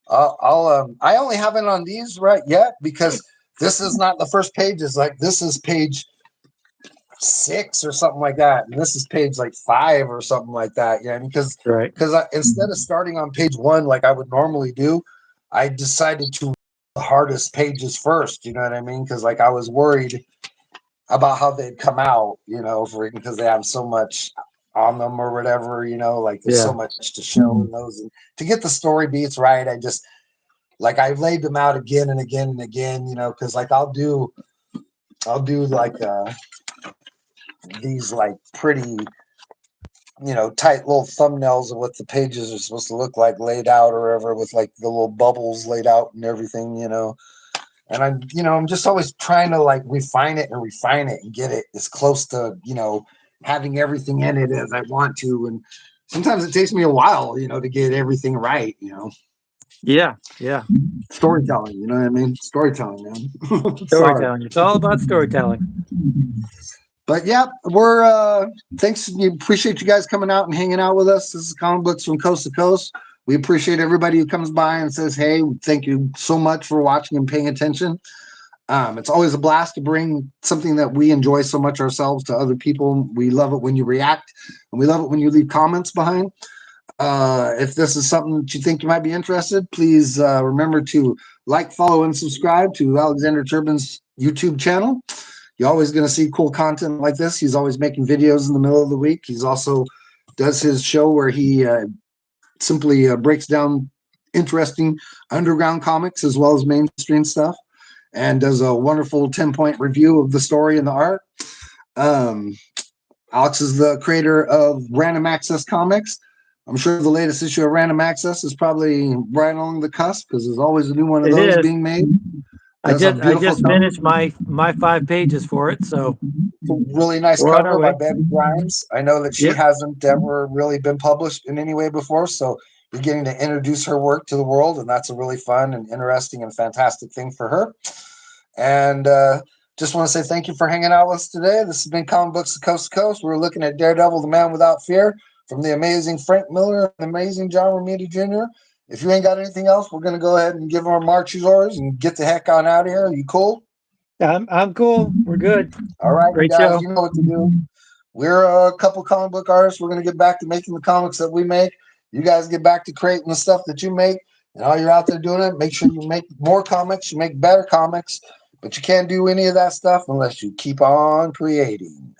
I only haven't on these right yet because this is not the first pages. Like this is page 6 or something like that, and this is page like 5 or something like that. Yeah, Right. because instead of starting on page 1 like I would normally do, I decided to the hardest pages first. You know what I mean? Because like I was worried about how they'd come out. Because they have so much on them or whatever. Like there's so Yeah. much to show in those, and to get the story beats right, I just like I laid them out again and again and again. Because like I'll do like these like pretty tight little thumbnails of what the pages are supposed to look like laid out or whatever with like the little bubbles laid out and everything. And I'm just always trying to like refine it and get it as close to having everything in it as I want to. And sometimes it takes me a while to get everything right. Yeah. Yeah. Storytelling, you know what I mean? Storytelling, man. It's hard. Storytelling. It's all about storytelling. But yeah, we're thanks. We appreciate you guys coming out and hanging out with us. This is Comic Books from Coast to Coast. We appreciate everybody who comes by and says, "Hey, thank you so much for watching and paying attention." It's always a blast to bring something that we enjoy so much ourselves to other people. We love it when you react, and we love it when you leave comments behind. If this is something that you think you might be interested, please remember to like, follow, and subscribe to Alexander Turbin's YouTube channel. You're always going to see cool content like this. He's always making videos in the middle of the week. He's also does his show where he simply breaks down interesting underground comics as well as mainstream stuff, and does a wonderful 10-point review of the story and the art. Um, Alex is the creator of Random Access Comics. I'm sure the latest issue of Random Access is probably right on the cusp because there's always a new one of It those is. being made. There's a I beautiful just cover, finished my 5 pages for it, so really nice we're on our cover by way. Betty Grimes. I know that she Yep. hasn't ever really been published in any way before, so you're getting to introduce her work to the world, and that's a really fun and interesting and fantastic thing for her. And just want to say thank you for hanging out with us today. This has been Comic Books Coast to Coast. We're looking at Daredevil, the Man Without Fear, from the amazing Frank Miller and the amazing John Romita Jr. If you ain't got anything else, we're going to go ahead and give our marching orders and get the heck on out of here. Are you cool? I'm cool. We're good. All right, you Great guys, show. you know what to do. We're a couple comic book artists. We're going to get back to making the comics that we make. You guys get back to creating the stuff that you make. And while you're out there doing it, make sure you make more comics, you make better comics. But you can't do any of that stuff unless you keep on creating.